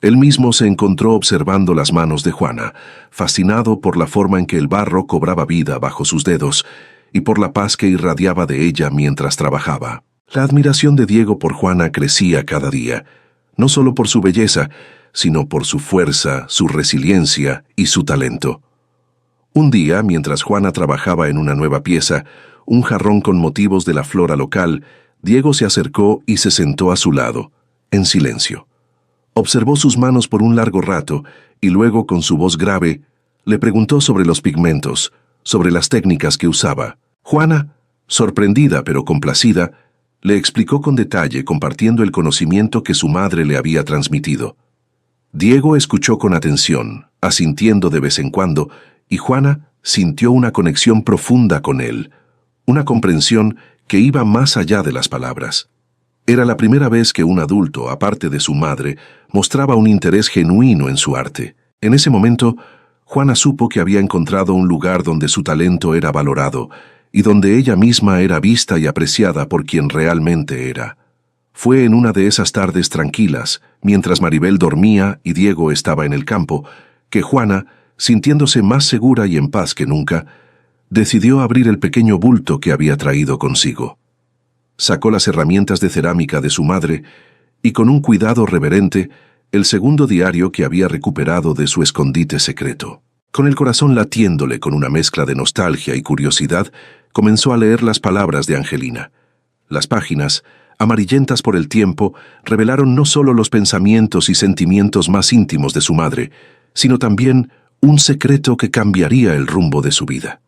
Él mismo se encontró observando las manos de Juana, fascinado por la forma en que el barro cobraba vida bajo sus dedos y por la paz que irradiaba de ella mientras trabajaba. La admiración de Diego por Juana crecía cada día, no solo por su belleza, sino por su fuerza, su resiliencia y su talento. Un día, mientras Juana trabajaba en una nueva pieza, un jarrón con motivos de la flora local, Diego se acercó y se sentó a su lado, en silencio. Observó sus manos por un largo rato y luego, con su voz grave, le preguntó sobre los pigmentos, sobre las técnicas que usaba. Juana, sorprendida pero complacida, le explicó con detalle, compartiendo el conocimiento que su madre le había transmitido. Diego escuchó con atención, asintiendo de vez en cuando, y Juana sintió una conexión profunda con él, una comprensión que iba más allá de las palabras. Era la primera vez que un adulto, aparte de su madre, mostraba un interés genuino en su arte. En ese momento, Juana supo que había encontrado un lugar donde su talento era valorado y donde ella misma era vista y apreciada por quien realmente era. Fue en una de esas tardes tranquilas, mientras Maribel dormía y Diego estaba en el campo, que Juana, sintiéndose más segura y en paz que nunca, decidió abrir el pequeño bulto que había traído consigo. Sacó las herramientas de cerámica de su madre y, con un cuidado reverente, el segundo diario que había recuperado de su escondite secreto. Con el corazón latiéndole con una mezcla de nostalgia y curiosidad, comenzó a leer las palabras de Angelina. Las páginas, amarillentas por el tiempo, revelaron no solo los pensamientos y sentimientos más íntimos de su madre, sino también un secreto que cambiaría el rumbo de su vida.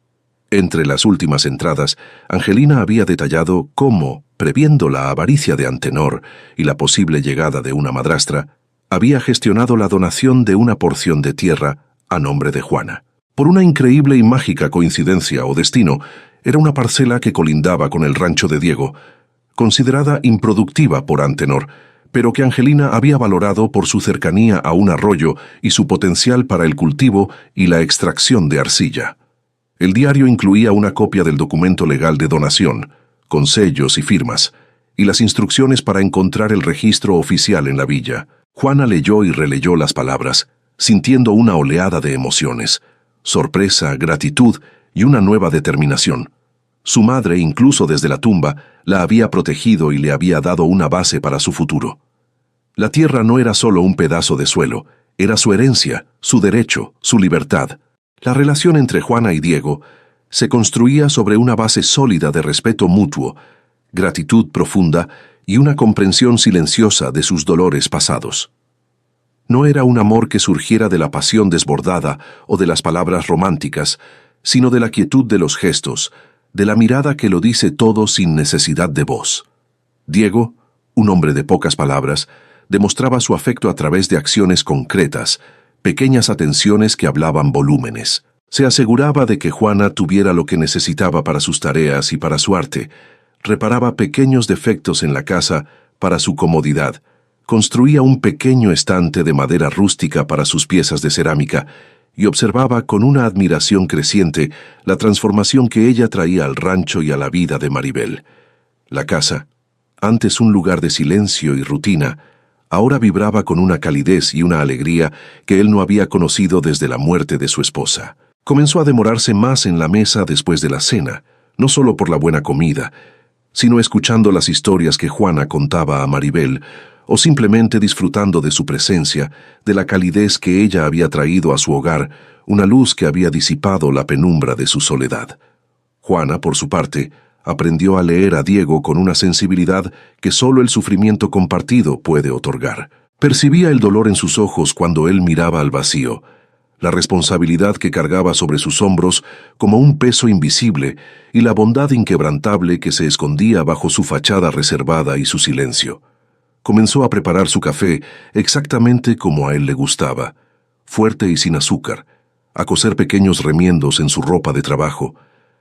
Entre las últimas entradas, Angelina había detallado cómo, previendo la avaricia de Antenor y la posible llegada de una madrastra, había gestionado la donación de una porción de tierra a nombre de Juana. Por una increíble y mágica coincidencia o destino, era una parcela que colindaba con el rancho de Diego, considerada improductiva por Antenor, pero que Angelina había valorado por su cercanía a un arroyo y su potencial para el cultivo y la extracción de arcilla. El diario incluía una copia del documento legal de donación, con sellos y firmas, y las instrucciones para encontrar el registro oficial en la villa. Juana leyó y releyó las palabras, sintiendo una oleada de emociones, sorpresa, gratitud y una nueva determinación. Su madre, incluso desde la tumba, la había protegido y le había dado una base para su futuro. La tierra no era solo un pedazo de suelo, era su herencia, su derecho, su libertad. La relación entre Juana y Diego se construía sobre una base sólida de respeto mutuo, gratitud profunda y una comprensión silenciosa de sus dolores pasados. No era un amor que surgiera de la pasión desbordada o de las palabras románticas, sino de la quietud de los gestos, de la mirada que lo dice todo sin necesidad de voz. Diego, un hombre de pocas palabras, demostraba su afecto a través de acciones concretas, pequeñas atenciones que hablaban volúmenes. Se aseguraba de que Juana tuviera lo que necesitaba para sus tareas y para su arte. Reparaba pequeños defectos en la casa para su comodidad. Construía un pequeño estante de madera rústica para sus piezas de cerámica y observaba con una admiración creciente la transformación que ella traía al rancho y a la vida de Maribel. La casa, antes un lugar de silencio y rutina, ahora vibraba con una calidez y una alegría que él no había conocido desde la muerte de su esposa. Comenzó a demorarse más en la mesa después de la cena, no solo por la buena comida, sino escuchando las historias que Juana contaba a Maribel, o simplemente disfrutando de su presencia, de la calidez que ella había traído a su hogar, una luz que había disipado la penumbra de su soledad. Juana, por su parte, aprendió a leer a Diego con una sensibilidad que solo el sufrimiento compartido puede otorgar. Percibía el dolor en sus ojos cuando él miraba al vacío, la responsabilidad que cargaba sobre sus hombros como un peso invisible y la bondad inquebrantable que se escondía bajo su fachada reservada y su silencio. Comenzó a preparar su café exactamente como a él le gustaba, fuerte y sin azúcar, a coser pequeños remiendos en su ropa de trabajo,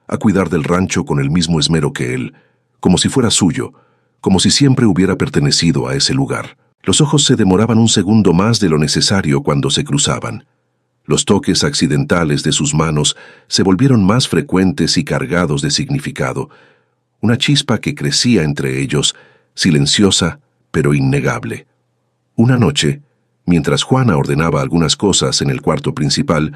a cuidar del rancho con el mismo esmero que él, como si fuera suyo, como si siempre hubiera pertenecido a ese lugar. Los ojos se demoraban un segundo más de lo necesario cuando se cruzaban. Los toques accidentales de sus manos se volvieron más frecuentes y cargados de significado, una chispa que crecía entre ellos, silenciosa pero innegable. Una noche, mientras Juana ordenaba algunas cosas en el cuarto principal,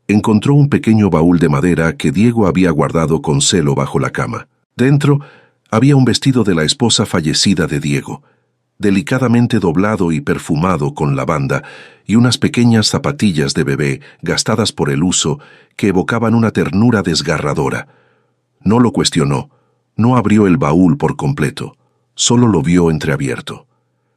encontró un pequeño baúl de madera que Diego había guardado con celo bajo la cama. Dentro había un vestido de la esposa fallecida de Diego, delicadamente doblado y perfumado con lavanda, y unas pequeñas zapatillas de bebé gastadas por el uso que evocaban una ternura desgarradora. No lo cuestionó, no abrió el baúl por completo, solo lo vio entreabierto.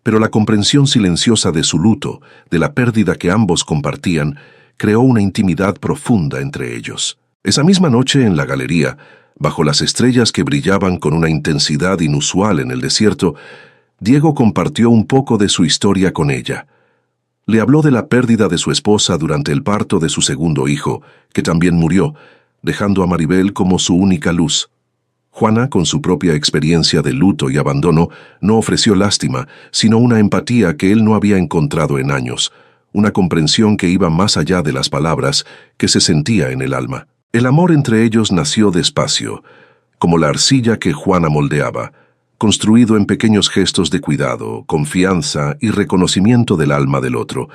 Pero la comprensión silenciosa de su luto, de la pérdida que ambos compartían, creó una intimidad profunda entre ellos. Esa misma noche en la galería, bajo las estrellas que brillaban con una intensidad inusual en el desierto, Diego compartió un poco de su historia con ella. Le habló de la pérdida de su esposa durante el parto de su segundo hijo, que también murió, dejando a Maribel como su única luz. Juana, con su propia experiencia de luto y abandono, no ofreció lástima, sino una empatía que él no había encontrado en años, una comprensión que iba más allá de las palabras, que se sentía en el alma. El amor entre ellos nació despacio, como la arcilla que Juana moldeaba, construido en pequeños gestos de cuidado, confianza y reconocimiento del alma del otro,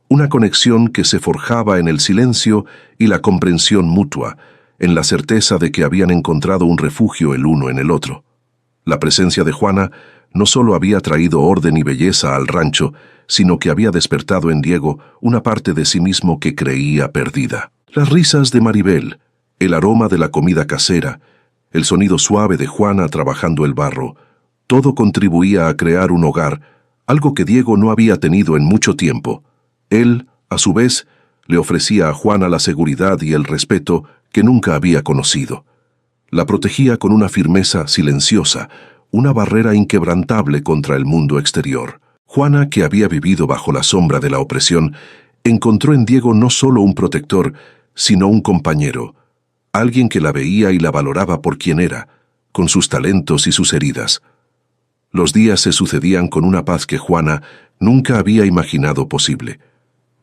una conexión que se forjaba en el silencio y la comprensión mutua, en la certeza de que habían encontrado un refugio el uno en el otro. La presencia de Juana no solo había traído orden y belleza al rancho, sino que había despertado en Diego una parte de sí mismo que creía perdida. Las risas de Maribel, el aroma de la comida casera, el sonido suave de Juana trabajando el barro, todo contribuía a crear un hogar, algo que Diego no había tenido en mucho tiempo. Él, a su vez, le ofrecía a Juana la seguridad y el respeto que nunca había conocido. La protegía con una firmeza silenciosa, una barrera inquebrantable contra el mundo exterior. Juana, que había vivido bajo la sombra de la opresión, encontró en Diego no solo un protector, sino un compañero, alguien que la veía y la valoraba por quien era, con sus talentos y sus heridas. Los días se sucedían con una paz que Juana nunca había imaginado posible.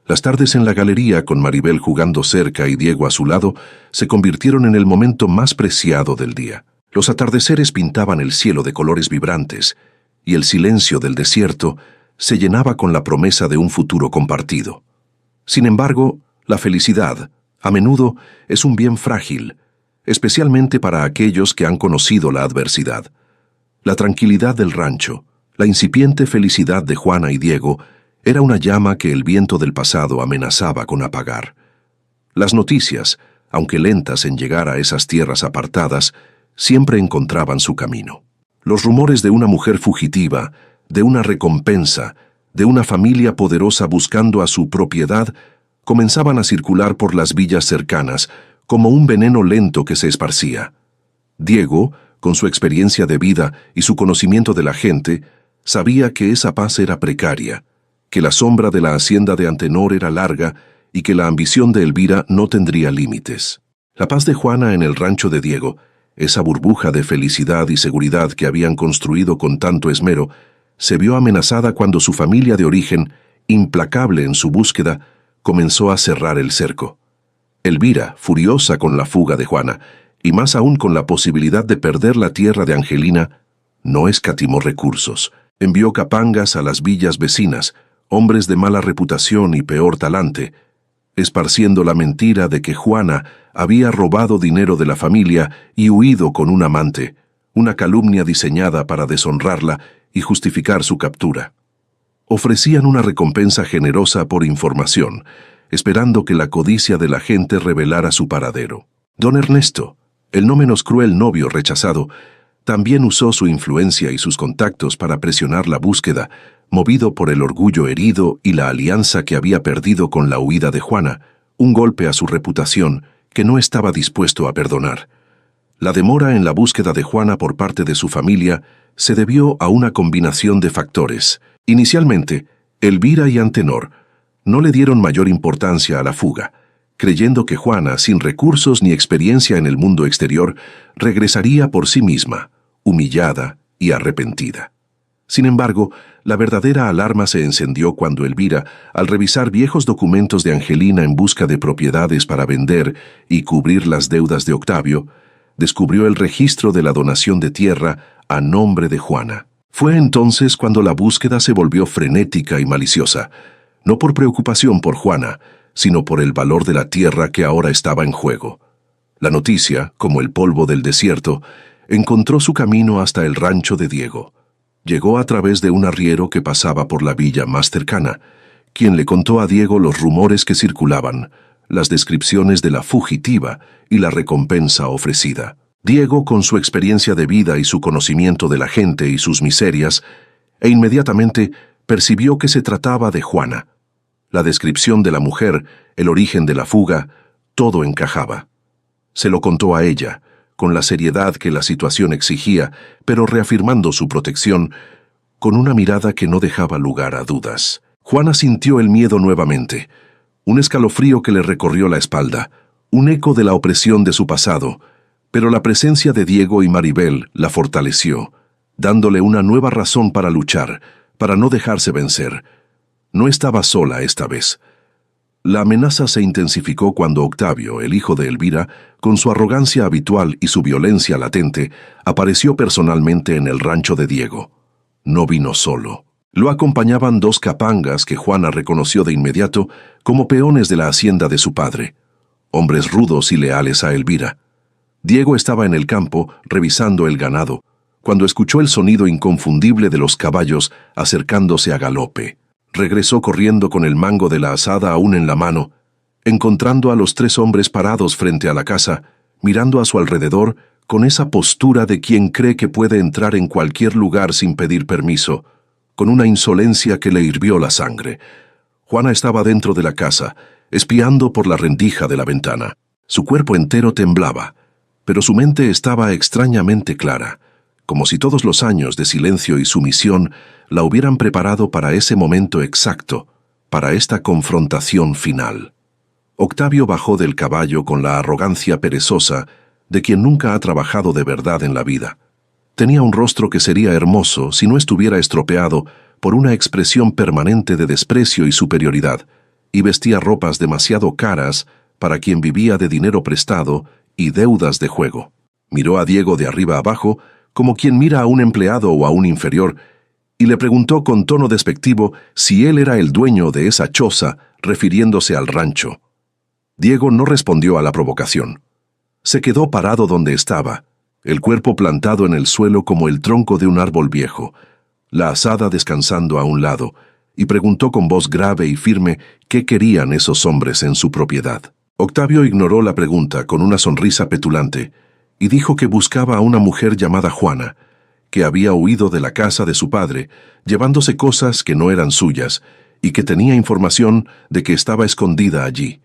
Las tardes en la galería, con Maribel jugando cerca y Diego a su lado, se convirtieron en el momento más preciado del día. Los atardeceres pintaban el cielo de colores vibrantes, y el silencio del desierto se llenaba con la promesa de un futuro compartido. Sin embargo, la felicidad, a menudo, es un bien frágil, especialmente para aquellos que han conocido la adversidad. La tranquilidad del rancho, la incipiente felicidad de Juana y Diego, era una llama que el viento del pasado amenazaba con apagar. Las noticias, aunque lentas en llegar a esas tierras apartadas, siempre encontraban su camino. Los rumores de una mujer fugitiva, de una recompensa, de una familia poderosa buscando a su propiedad, comenzaban a circular por las villas cercanas, como un veneno lento que se esparcía. Diego, con su experiencia de vida y su conocimiento de la gente, sabía que esa paz era precaria, que la sombra de la hacienda de Antenor era larga y que la ambición de Elvira no tendría límites. La paz de Juana en el rancho de Diego, esa burbuja de felicidad y seguridad que habían construido con tanto esmero, se vio amenazada cuando su familia de origen, implacable en su búsqueda, comenzó a cerrar el cerco. Elvira, furiosa con la fuga de Juana, y más aún con la posibilidad de perder la tierra de Angelina, no escatimó recursos. Envió capangas a las villas vecinas, hombres de mala reputación y peor talante, esparciendo la mentira de que Juana había robado dinero de la familia y huido con un amante, una calumnia diseñada para deshonrarla y justificar su captura. Ofrecían una recompensa generosa por información, esperando que la codicia de la gente revelara su paradero. Don Ernesto, el no menos cruel novio rechazado, también usó su influencia y sus contactos para presionar la búsqueda, movido por el orgullo herido y la alianza que había perdido con la huida de Juana, un golpe a su reputación que no estaba dispuesto a perdonar. La demora en la búsqueda de Juana por parte de su familia se debió a una combinación de factores. Inicialmente, Elvira y Antenor no le dieron mayor importancia a la fuga, creyendo que Juana, sin recursos ni experiencia en el mundo exterior, regresaría por sí misma, humillada y arrepentida. Sin embargo, la verdadera alarma se encendió cuando Elvira, al revisar viejos documentos de Angelina en busca de propiedades para vender y cubrir las deudas de Octavio, descubrió el registro de la donación de tierra a nombre de Juana. Fue entonces cuando la búsqueda se volvió frenética y maliciosa, no por preocupación por Juana, sino por el valor de la tierra que ahora estaba en juego. La noticia, como el polvo del desierto, encontró su camino hasta el rancho de Diego. Llegó a través de un arriero que pasaba por la villa más cercana, quien le contó a Diego los rumores que circulaban, las descripciones de la fugitiva y la recompensa ofrecida. Diego, con su experiencia de vida y su conocimiento de la gente y sus miserias, inmediatamente percibió que se trataba de Juana. La descripción de la mujer, el origen de la fuga, todo encajaba. Se lo contó a ella, con la seriedad que la situación exigía, pero reafirmando su protección, con una mirada que no dejaba lugar a dudas. Juana sintió el miedo nuevamente, un escalofrío que le recorrió la espalda, un eco de la opresión de su pasado, pero la presencia de Diego y Maribel la fortaleció, dándole una nueva razón para luchar, para no dejarse vencer. No estaba sola esta vez. La amenaza se intensificó cuando Octavio, el hijo de Elvira, con su arrogancia habitual y su violencia latente, apareció personalmente en el rancho de Diego. No vino solo. Lo acompañaban dos capangas que Juana reconoció de inmediato como peones de la hacienda de su padre, hombres rudos y leales a Elvira. Diego estaba en el campo, revisando el ganado, cuando escuchó el sonido inconfundible de los caballos acercándose a galope. Regresó corriendo con el mango de la azada aún en la mano, encontrando a los tres hombres parados frente a la casa, mirando a su alrededor con esa postura de quien cree que puede entrar en cualquier lugar sin pedir permiso, con una insolencia que le hirvió la sangre. Juana estaba dentro de la casa, espiando por la rendija de la ventana. Su cuerpo entero temblaba, pero su mente estaba extrañamente clara, como si todos los años de silencio y sumisión la hubieran preparado para ese momento exacto, para esta confrontación final. Octavio bajó del caballo con la arrogancia perezosa de quien nunca ha trabajado de verdad en la vida. Tenía un rostro que sería hermoso si no estuviera estropeado por una expresión permanente de desprecio y superioridad, y vestía ropas demasiado caras para quien vivía de dinero prestado y deudas de juego. Miró a Diego de arriba abajo, como quien mira a un empleado o a un inferior, y le preguntó con tono despectivo si él era el dueño de esa choza, refiriéndose al rancho. Diego no respondió a la provocación. Se quedó parado donde estaba, el cuerpo plantado en el suelo como el tronco de un árbol viejo, la azada descansando a un lado, y preguntó con voz grave y firme qué querían esos hombres en su propiedad. Octavio ignoró la pregunta con una sonrisa petulante, y dijo que buscaba a una mujer llamada Juana, que había huido de la casa de su padre, llevándose cosas que no eran suyas, y que tenía información de que estaba escondida allí.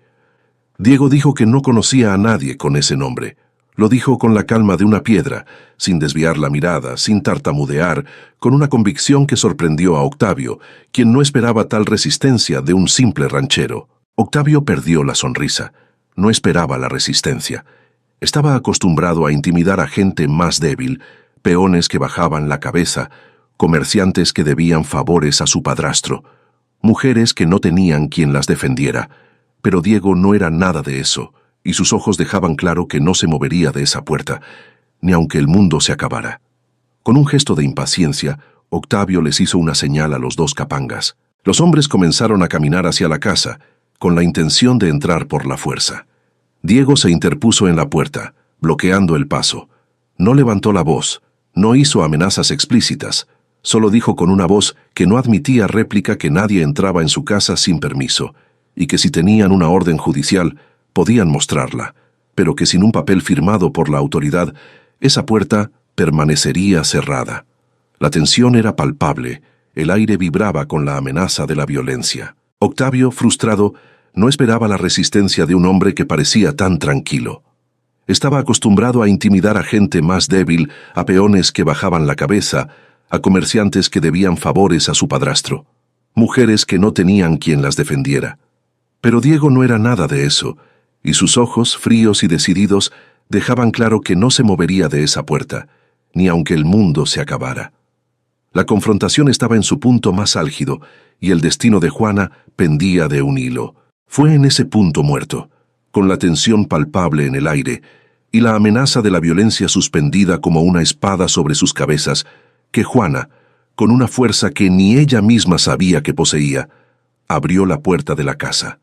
Diego dijo que no conocía a nadie con ese nombre. Lo dijo con la calma de una piedra, sin desviar la mirada, sin tartamudear, con una convicción que sorprendió a Octavio, quien no esperaba tal resistencia de un simple ranchero. Octavio perdió la sonrisa. No esperaba la resistencia. Estaba acostumbrado a intimidar a gente más débil, peones que bajaban la cabeza, comerciantes que debían favores a su padrastro, mujeres que no tenían quien las defendiera. Pero Diego no era nada de eso, y sus ojos dejaban claro que no se movería de esa puerta, ni aunque el mundo se acabara. Con un gesto de impaciencia, Octavio les hizo una señal a los dos capangas. Los hombres comenzaron a caminar hacia la casa, con la intención de entrar por la fuerza. Diego se interpuso en la puerta, bloqueando el paso. No levantó la voz, no hizo amenazas explícitas, solo dijo con una voz que no admitía réplica que nadie entraba en su casa sin permiso, y que si tenían una orden judicial, podían mostrarla, pero que sin un papel firmado por la autoridad, esa puerta permanecería cerrada. La tensión era palpable, el aire vibraba con la amenaza de la violencia. Octavio, frustrado, no esperaba la resistencia de un hombre que parecía tan tranquilo. Estaba acostumbrado a intimidar a gente más débil, a peones que bajaban la cabeza, a comerciantes que debían favores a su padrastro, mujeres que no tenían quien las defendiera. Pero Diego no era nada de eso, y sus ojos, fríos y decididos, dejaban claro que no se movería de esa puerta, ni aunque el mundo se acabara. La confrontación estaba en su punto más álgido, y el destino de Juana pendía de un hilo. Fue en ese punto muerto, con la tensión palpable en el aire, y la amenaza de la violencia suspendida como una espada sobre sus cabezas, que Juana, con una fuerza que ni ella misma sabía que poseía, abrió la puerta de la casa.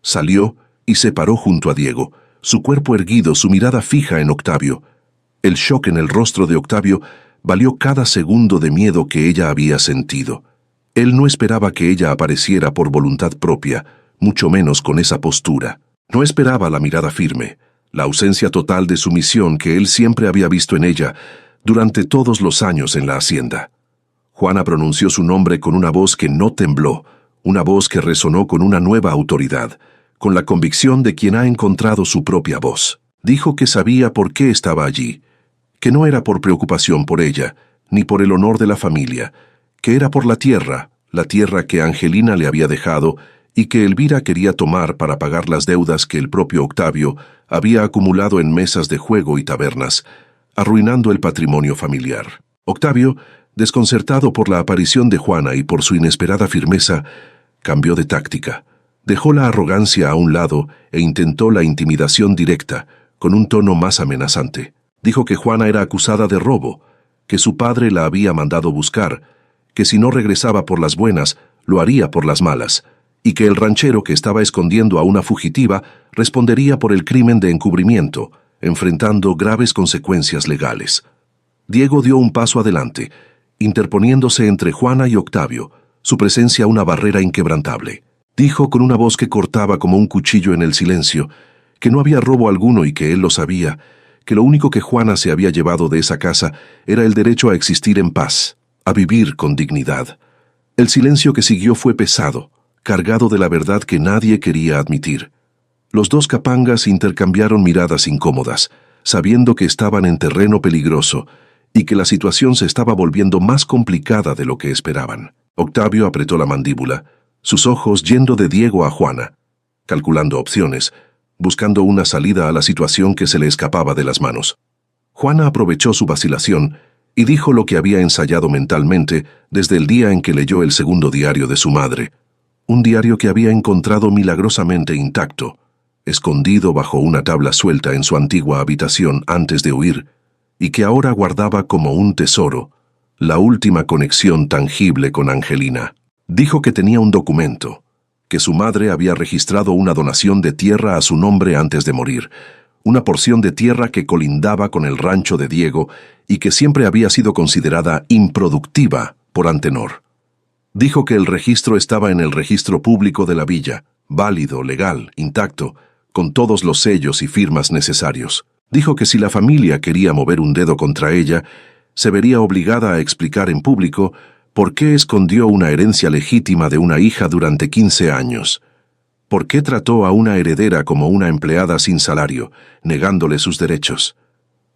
Salió y se paró junto a Diego, su cuerpo erguido, su mirada fija en Octavio. El shock en el rostro de Octavio valió cada segundo de miedo que ella había sentido. Él no esperaba que ella apareciera por voluntad propia, mucho menos con esa postura. No esperaba la mirada firme, la ausencia total de sumisión que él siempre había visto en ella durante todos los años en la hacienda. Juana pronunció su nombre con una voz que no tembló, una voz que resonó con una nueva autoridad, con la convicción de quien ha encontrado su propia voz. Dijo que sabía por qué estaba allí, que no era por preocupación por ella, ni por el honor de la familia, que era por la tierra que Angelina le había dejado y que Elvira quería tomar para pagar las deudas que el propio Octavio había acumulado en mesas de juego y tabernas, arruinando el patrimonio familiar. Octavio, desconcertado por la aparición de Juana y por su inesperada firmeza, cambió de táctica. Dejó la arrogancia a un lado e intentó la intimidación directa, con un tono más amenazante. Dijo que Juana era acusada de robo, que su padre la había mandado buscar, que si no regresaba por las buenas, lo haría por las malas, y que el ranchero que estaba escondiendo a una fugitiva respondería por el crimen de encubrimiento, enfrentando graves consecuencias legales. Diego dio un paso adelante, interponiéndose entre Juana y Octavio, su presencia una barrera inquebrantable. Dijo con una voz que cortaba como un cuchillo en el silencio, que no había robo alguno y que él lo sabía, que lo único que Juana se había llevado de esa casa era el derecho a existir en paz, a vivir con dignidad. El silencio que siguió fue pesado, cargado de la verdad que nadie quería admitir. Los dos capangas intercambiaron miradas incómodas, sabiendo que estaban en terreno peligroso y que la situación se estaba volviendo más complicada de lo que esperaban. Octavio apretó la mandíbula, sus ojos yendo de Diego a Juana, calculando opciones, buscando una salida a la situación que se le escapaba de las manos. Juana aprovechó su vacilación y dijo lo que había ensayado mentalmente desde el día en que leyó el segundo diario de su madre, un diario que había encontrado milagrosamente intacto, escondido bajo una tabla suelta en su antigua habitación antes de huir, y que ahora guardaba como un tesoro, la última conexión tangible con Angelina. Dijo que tenía un documento, que su madre había registrado una donación de tierra a su nombre antes de morir, una porción de tierra que colindaba con el rancho de Diego y que siempre había sido considerada improductiva por Antenor. Dijo que el registro estaba en el registro público de la villa, válido, legal, intacto, con todos los sellos y firmas necesarios. Dijo que si la familia quería mover un dedo contra ella, se vería obligada a explicar en público por qué escondió una herencia legítima de una hija durante 15 años. ¿Por qué trató a una heredera como una empleada sin salario, negándole sus derechos?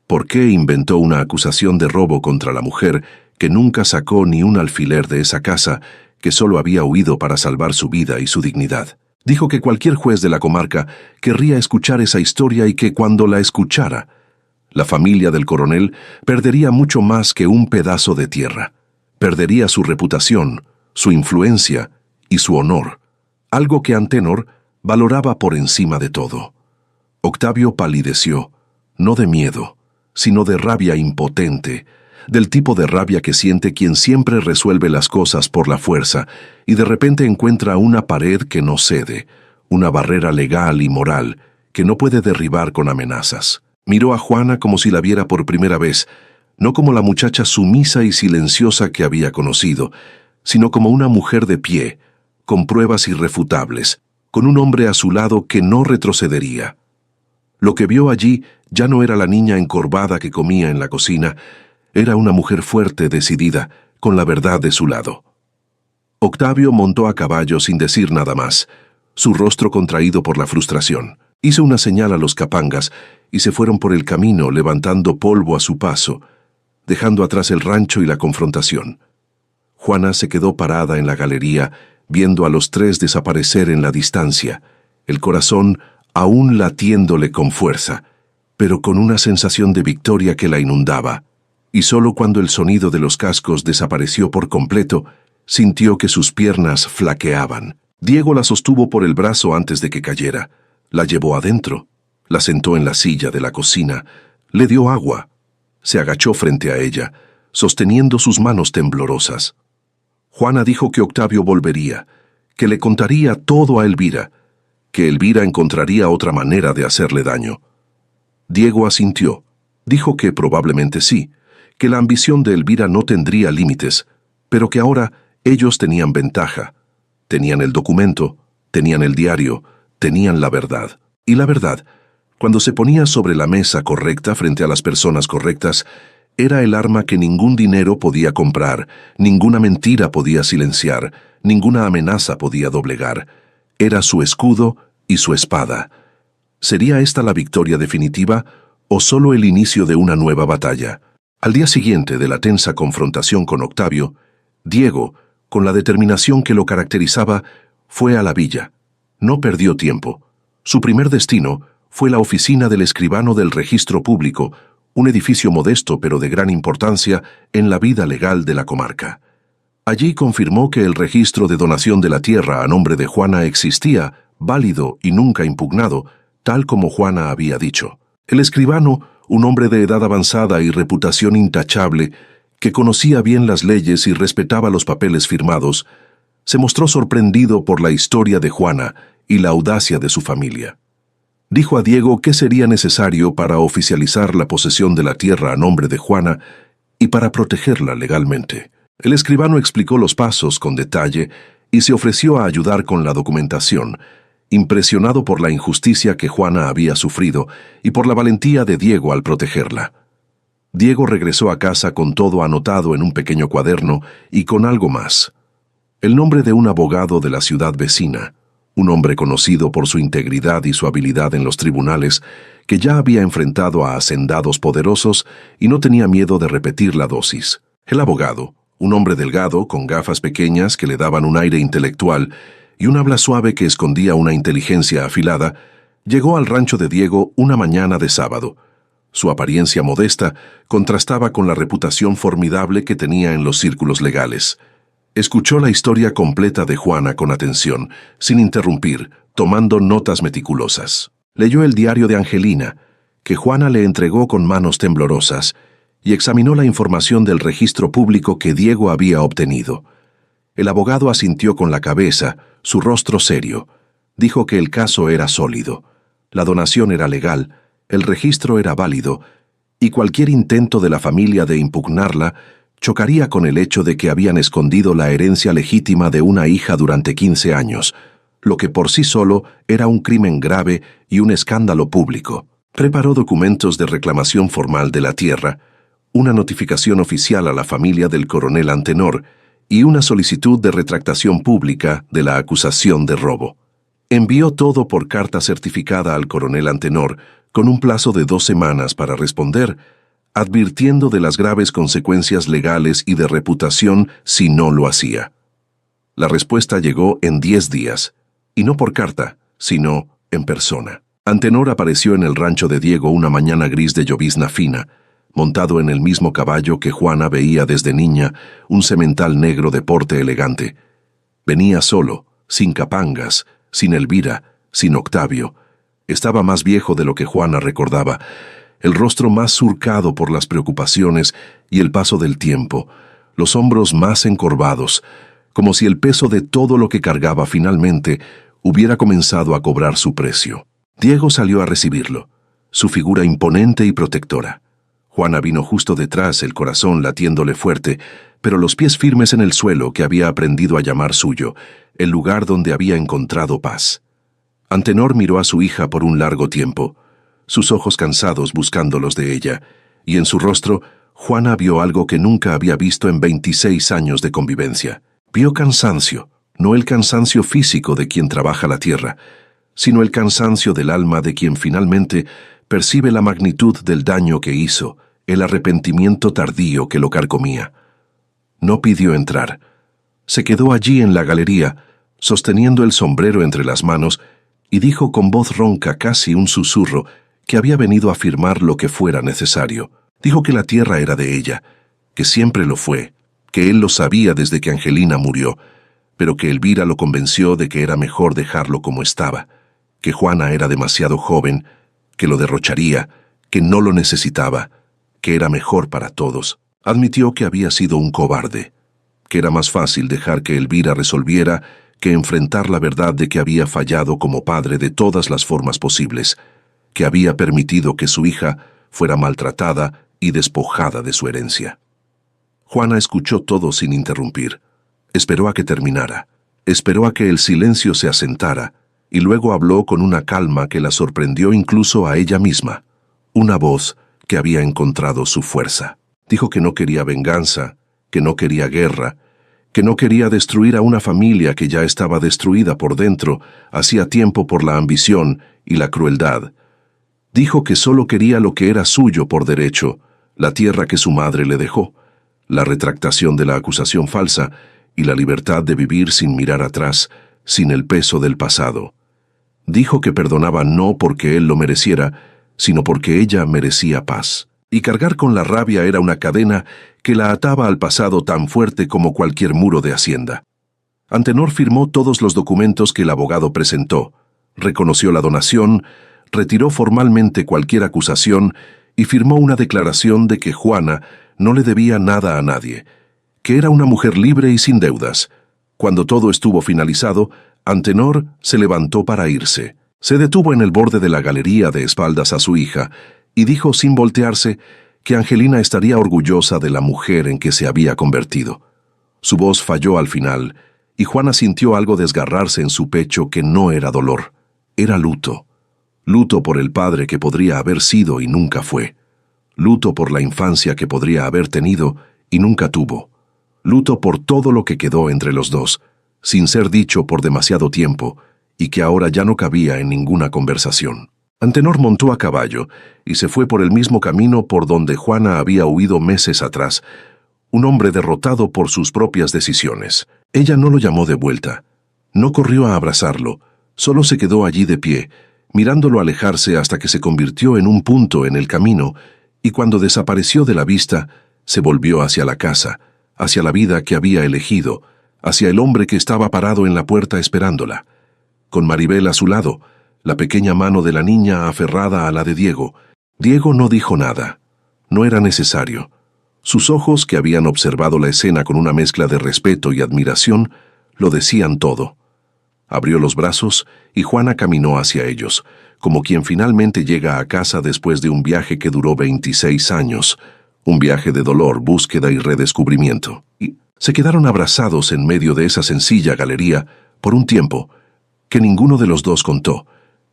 ¿Por qué inventó una acusación de robo contra la mujer que nunca sacó ni un alfiler de esa casa, que solo había huido para salvar su vida y su dignidad? Dijo que cualquier juez de la comarca querría escuchar esa historia y que cuando la escuchara, la familia del coronel perdería mucho más que un pedazo de tierra. Perdería su reputación, su influencia y su honor, algo que Antenor valoraba por encima de todo. Octavio palideció, no de miedo, sino de rabia impotente, del tipo de rabia que siente quien siempre resuelve las cosas por la fuerza y de repente encuentra una pared que no cede, una barrera legal y moral que no puede derribar con amenazas. Miró a Juana como si la viera por primera vez, no como la muchacha sumisa y silenciosa que había conocido, sino como una mujer de pie, con pruebas irrefutables, con un hombre a su lado que no retrocedería. Lo que vio allí ya no era la niña encorvada que comía en la cocina, era una mujer fuerte, decidida, con la verdad de su lado. Octavio montó a caballo sin decir nada más, su rostro contraído por la frustración. Hizo una señal a los capangas y se fueron por el camino levantando polvo a su paso, dejando atrás el rancho y la confrontación. Juana se quedó parada en la galería, viendo a los tres desaparecer en la distancia, el corazón aún latiéndole con fuerza, pero con una sensación de victoria que la inundaba, y solo cuando el sonido de los cascos desapareció por completo, sintió que sus piernas flaqueaban. Diego la sostuvo por el brazo antes de que cayera, la llevó adentro, la sentó en la silla de la cocina, le dio agua, se agachó frente a ella, sosteniendo sus manos temblorosas. Juana dijo que Octavio volvería, que le contaría todo a Elvira, que Elvira encontraría otra manera de hacerle daño. Diego asintió, dijo que probablemente sí, que la ambición de Elvira no tendría límites, pero que ahora ellos tenían ventaja. Tenían el documento, tenían el diario, tenían la verdad. Y la verdad, cuando se ponía sobre la mesa correcta frente a las personas correctas, era el arma que ningún dinero podía comprar, ninguna mentira podía silenciar, ninguna amenaza podía doblegar. Era su escudo y su espada. ¿Sería esta la victoria definitiva o solo el inicio de una nueva batalla? Al día siguiente de la tensa confrontación con Octavio, Diego, con la determinación que lo caracterizaba, fue a la villa. No perdió tiempo. Su primer destino fue la oficina del escribano del registro público, un edificio modesto pero de gran importancia en la vida legal de la comarca. Allí confirmó que el registro de donación de la tierra a nombre de Juana existía, válido y nunca impugnado, tal como Juana había dicho. El escribano, un hombre de edad avanzada y reputación intachable, que conocía bien las leyes y respetaba los papeles firmados, se mostró sorprendido por la historia de Juana y la audacia de su familia. Dijo a Diego qué sería necesario para oficializar la posesión de la tierra a nombre de Juana y para protegerla legalmente. El escribano explicó los pasos con detalle y se ofreció a ayudar con la documentación, impresionado por la injusticia que Juana había sufrido y por la valentía de Diego al protegerla. Diego regresó a casa con todo anotado en un pequeño cuaderno y con algo más. El nombre de un abogado de la ciudad vecina, un hombre conocido por su integridad y su habilidad en los tribunales, que ya había enfrentado a hacendados poderosos y no tenía miedo de repetir la dosis. El abogado, un hombre delgado, con gafas pequeñas que le daban un aire intelectual y un habla suave que escondía una inteligencia afilada, llegó al rancho de Diego una mañana de sábado. Su apariencia modesta contrastaba con la reputación formidable que tenía en los círculos legales. Escuchó la historia completa de Juana con atención, sin interrumpir, tomando notas meticulosas. Leyó el diario de Angelina, que Juana le entregó con manos temblorosas, y examinó la información del registro público que Diego había obtenido. El abogado asintió con la cabeza, su rostro serio. Dijo que el caso era sólido, la donación era legal, el registro era válido, y cualquier intento de la familia de impugnarla chocaría con el hecho de que habían escondido la herencia legítima de una hija durante 15 años, lo que por sí solo era un crimen grave y un escándalo público. Preparó documentos de reclamación formal de la tierra, una notificación oficial a la familia del coronel Antenor y una solicitud de retractación pública de la acusación de robo. Envió todo por carta certificada al coronel Antenor, con un plazo de 2 semanas para responder, advirtiendo de las graves consecuencias legales y de reputación si no lo hacía. La respuesta llegó en 10 días, y no por carta, sino en persona. Antenor apareció en el rancho de Diego una mañana gris de llovizna fina, montado en el mismo caballo que Juana veía desde niña, un semental negro de porte elegante. Venía solo, sin Capangas, sin Elvira, sin Octavio. Estaba más viejo de lo que Juana recordaba, el rostro más surcado por las preocupaciones y el paso del tiempo, los hombros más encorvados, como si el peso de todo lo que cargaba finalmente hubiera comenzado a cobrar su precio. Diego salió a recibirlo, su figura imponente y protectora. Juana vino justo detrás, el corazón latiéndole fuerte, pero los pies firmes en el suelo que había aprendido a llamar suyo, el lugar donde había encontrado paz. Antenor miró a su hija por un largo tiempo, sus ojos cansados buscando los de ella, y en su rostro Juana vio algo que nunca había visto en 26 años de convivencia. Vio cansancio, no el cansancio físico de quien trabaja la tierra, sino el cansancio del alma de quien finalmente percibe la magnitud del daño que hizo, el arrepentimiento tardío que lo carcomía. No pidió entrar. Se quedó allí en la galería, sosteniendo el sombrero entre las manos, y dijo con voz ronca, casi un susurro, que había venido a afirmar lo que fuera necesario. Dijo que la tierra era de ella, que siempre lo fue, que él lo sabía desde que Angelina murió, pero que Elvira lo convenció de que era mejor dejarlo como estaba, que Juana era demasiado joven, que lo derrocharía, que no lo necesitaba, que era mejor para todos. Admitió que había sido un cobarde, que era más fácil dejar que Elvira resolviera que enfrentar la verdad de que había fallado como padre de todas las formas posibles, que había permitido que su hija fuera maltratada y despojada de su herencia. Juana escuchó todo sin interrumpir. Esperó a que terminara, esperó a que el silencio se asentara, y luego habló con una calma que la sorprendió incluso a ella misma, una voz que había encontrado su fuerza. Dijo que no quería venganza, que no quería guerra, que no quería destruir a una familia que ya estaba destruida por dentro hacía tiempo por la ambición y la crueldad. Dijo que solo quería lo que era suyo por derecho, la tierra que su madre le dejó, la retractación de la acusación falsa y la libertad de vivir sin mirar atrás, sin el peso del pasado. Dijo que perdonaba no porque él lo mereciera, sino porque ella merecía paz. Y cargar con la rabia era una cadena que la ataba al pasado tan fuerte como cualquier muro de hacienda. Antenor firmó todos los documentos que el abogado presentó, reconoció la donación, retiró formalmente cualquier acusación y firmó una declaración de que Juana no le debía nada a nadie, que era una mujer libre y sin deudas. Cuando todo estuvo finalizado, Antenor se levantó para irse. Se detuvo en el borde de la galería de espaldas a su hija y dijo sin voltearse que Angelina estaría orgullosa de la mujer en que se había convertido. Su voz falló al final, y Juana sintió algo desgarrarse en su pecho que no era dolor, era luto. Luto por el padre que podría haber sido y nunca fue. Luto por la infancia que podría haber tenido y nunca tuvo. Luto por todo lo que quedó entre los dos, sin ser dicho por demasiado tiempo, y que ahora ya no cabía en ninguna conversación. Antenor montó a caballo y se fue por el mismo camino por donde Juana había huido meses atrás, un hombre derrotado por sus propias decisiones. Ella no lo llamó de vuelta, no corrió a abrazarlo, solo se quedó allí de pie, mirándolo alejarse hasta que se convirtió en un punto en el camino, y cuando desapareció de la vista, se volvió hacia la casa, hacia la vida que había elegido, hacia el hombre que estaba parado en la puerta esperándola. Con Maribel a su lado, la pequeña mano de la niña aferrada a la de Diego. Diego no dijo nada. No era necesario. Sus ojos, que habían observado la escena con una mezcla de respeto y admiración, lo decían todo. Abrió los brazos y Juana caminó hacia ellos, como quien finalmente llega a casa después de un viaje que duró 26 años, un viaje de dolor, búsqueda y redescubrimiento. Y se quedaron abrazados en medio de esa sencilla galería por un tiempo que ninguno de los dos contó,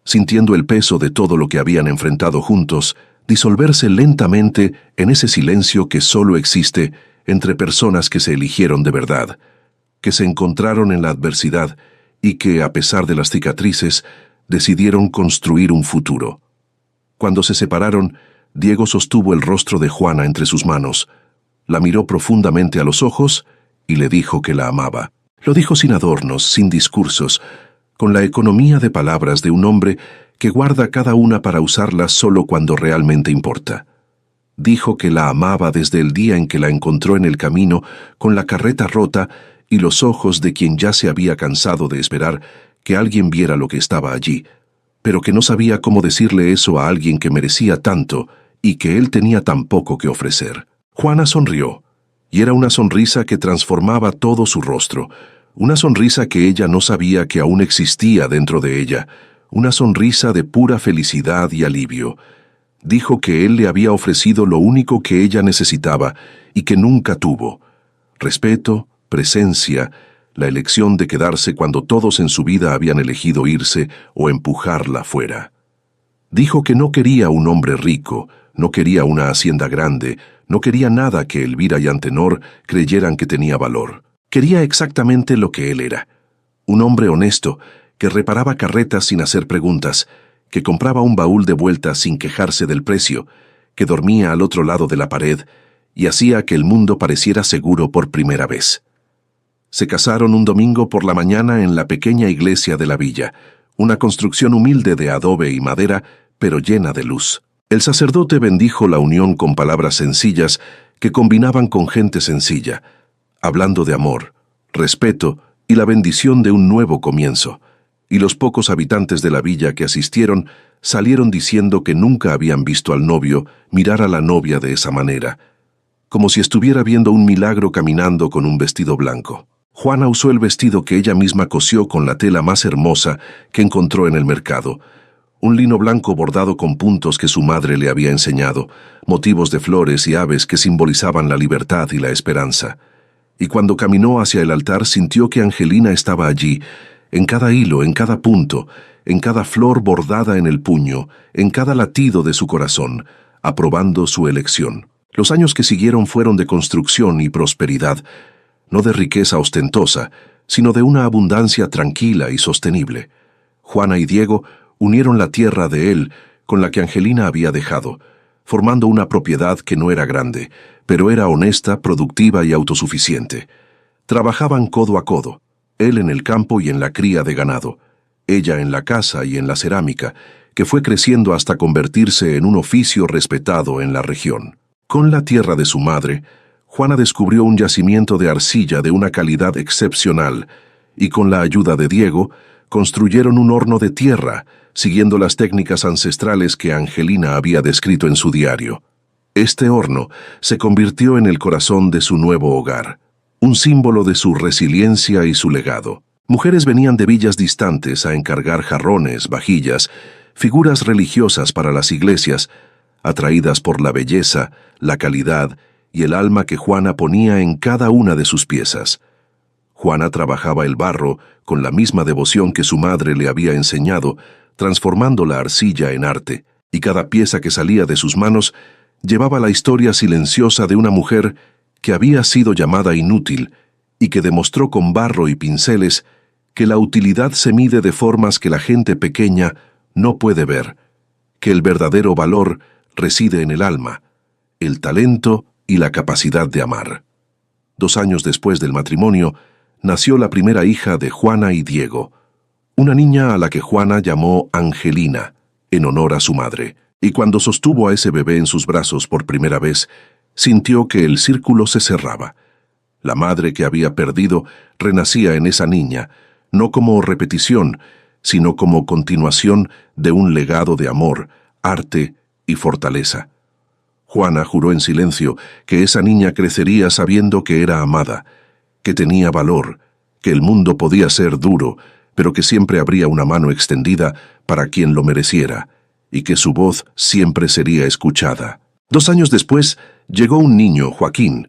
sintiendo el peso de todo lo que habían enfrentado juntos disolverse lentamente en ese silencio que solo existe entre personas que se eligieron de verdad, que se encontraron en la adversidad y que, a pesar de las cicatrices, decidieron construir un futuro. Cuando se separaron, Diego sostuvo el rostro de Juana entre sus manos, la miró profundamente a los ojos y le dijo que la amaba. Lo dijo sin adornos, sin discursos, con la economía de palabras de un hombre que guarda cada una para usarlas solo cuando realmente importa. Dijo que la amaba desde el día en que la encontró en el camino con la carreta rota y los ojos de quien ya se había cansado de esperar que alguien viera lo que estaba allí, pero que no sabía cómo decirle eso a alguien que merecía tanto y que él tenía tan poco que ofrecer. Juana sonrió, y era una sonrisa que transformaba todo su rostro, una sonrisa que ella no sabía que aún existía dentro de ella, una sonrisa de pura felicidad y alivio. Dijo que él le había ofrecido lo único que ella necesitaba y que nunca tuvo: respeto, presencia, la elección de quedarse cuando todos en su vida habían elegido irse o empujarla fuera. Dijo que no quería un hombre rico, no quería una hacienda grande, no quería nada que Elvira y Antenor creyeran que tenía valor. Quería exactamente lo que él era: un hombre honesto, que reparaba carretas sin hacer preguntas, que compraba un baúl de vuelta sin quejarse del precio, que dormía al otro lado de la pared y hacía que el mundo pareciera seguro por primera vez. Se casaron un domingo por la mañana en la pequeña iglesia de la villa, una construcción humilde de adobe y madera, pero llena de luz. El sacerdote bendijo la unión con palabras sencillas que combinaban con gente sencilla, hablando de amor, respeto y la bendición de un nuevo comienzo. Y los pocos habitantes de la villa que asistieron salieron diciendo que nunca habían visto al novio mirar a la novia de esa manera, como si estuviera viendo un milagro caminando con un vestido blanco. Juana usó el vestido que ella misma cosió con la tela más hermosa que encontró en el mercado, un lino blanco bordado con puntos que su madre le había enseñado, motivos de flores y aves que simbolizaban la libertad y la esperanza. Y cuando caminó hacia el altar sintió que Angelina estaba allí, en cada hilo, en cada punto, en cada flor bordada en el puño, en cada latido de su corazón, aprobando su elección. Los años que siguieron fueron de construcción y prosperidad, no de riqueza ostentosa, sino de una abundancia tranquila y sostenible. Juana y Diego unieron la tierra de él con la que Angelina había dejado, formando una propiedad que no era grande, pero era honesta, productiva y autosuficiente. Trabajaban codo a codo, él en el campo y en la cría de ganado, ella en la casa y en la cerámica, que fue creciendo hasta convertirse en un oficio respetado en la región. Con la tierra de su madre, Juana descubrió un yacimiento de arcilla de una calidad excepcional, y con la ayuda de Diego, construyeron un horno de tierra, siguiendo las técnicas ancestrales que Angelina había descrito en su diario. Este horno se convirtió en el corazón de su nuevo hogar, un símbolo de su resiliencia y su legado. Mujeres venían de villas distantes a encargar jarrones, vajillas, figuras religiosas para las iglesias, atraídas por la belleza, la calidad y el alma que Juana ponía en cada una de sus piezas. Juana trabajaba el barro con la misma devoción que su madre le había enseñado, transformando la arcilla en arte, y cada pieza que salía de sus manos llevaba la historia silenciosa de una mujer que había sido llamada inútil y que demostró con barro y pinceles que la utilidad se mide de formas que la gente pequeña no puede ver, que el verdadero valor reside en el alma, el talento y la capacidad de amar. 2 años después del matrimonio, nació la primera hija de Juana y Diego, una niña a la que Juana llamó Angelina, en honor a su madre, y cuando sostuvo a ese bebé en sus brazos por primera vez, sintió que el círculo se cerraba. La madre que había perdido renacía en esa niña, no como repetición, sino como continuación de un legado de amor, arte y fortaleza. Juana juró en silencio que esa niña crecería sabiendo que era amada, que tenía valor, que el mundo podía ser duro, pero que siempre habría una mano extendida para quien lo mereciera, y que su voz siempre sería escuchada. 2 años después, llegó un niño, Joaquín,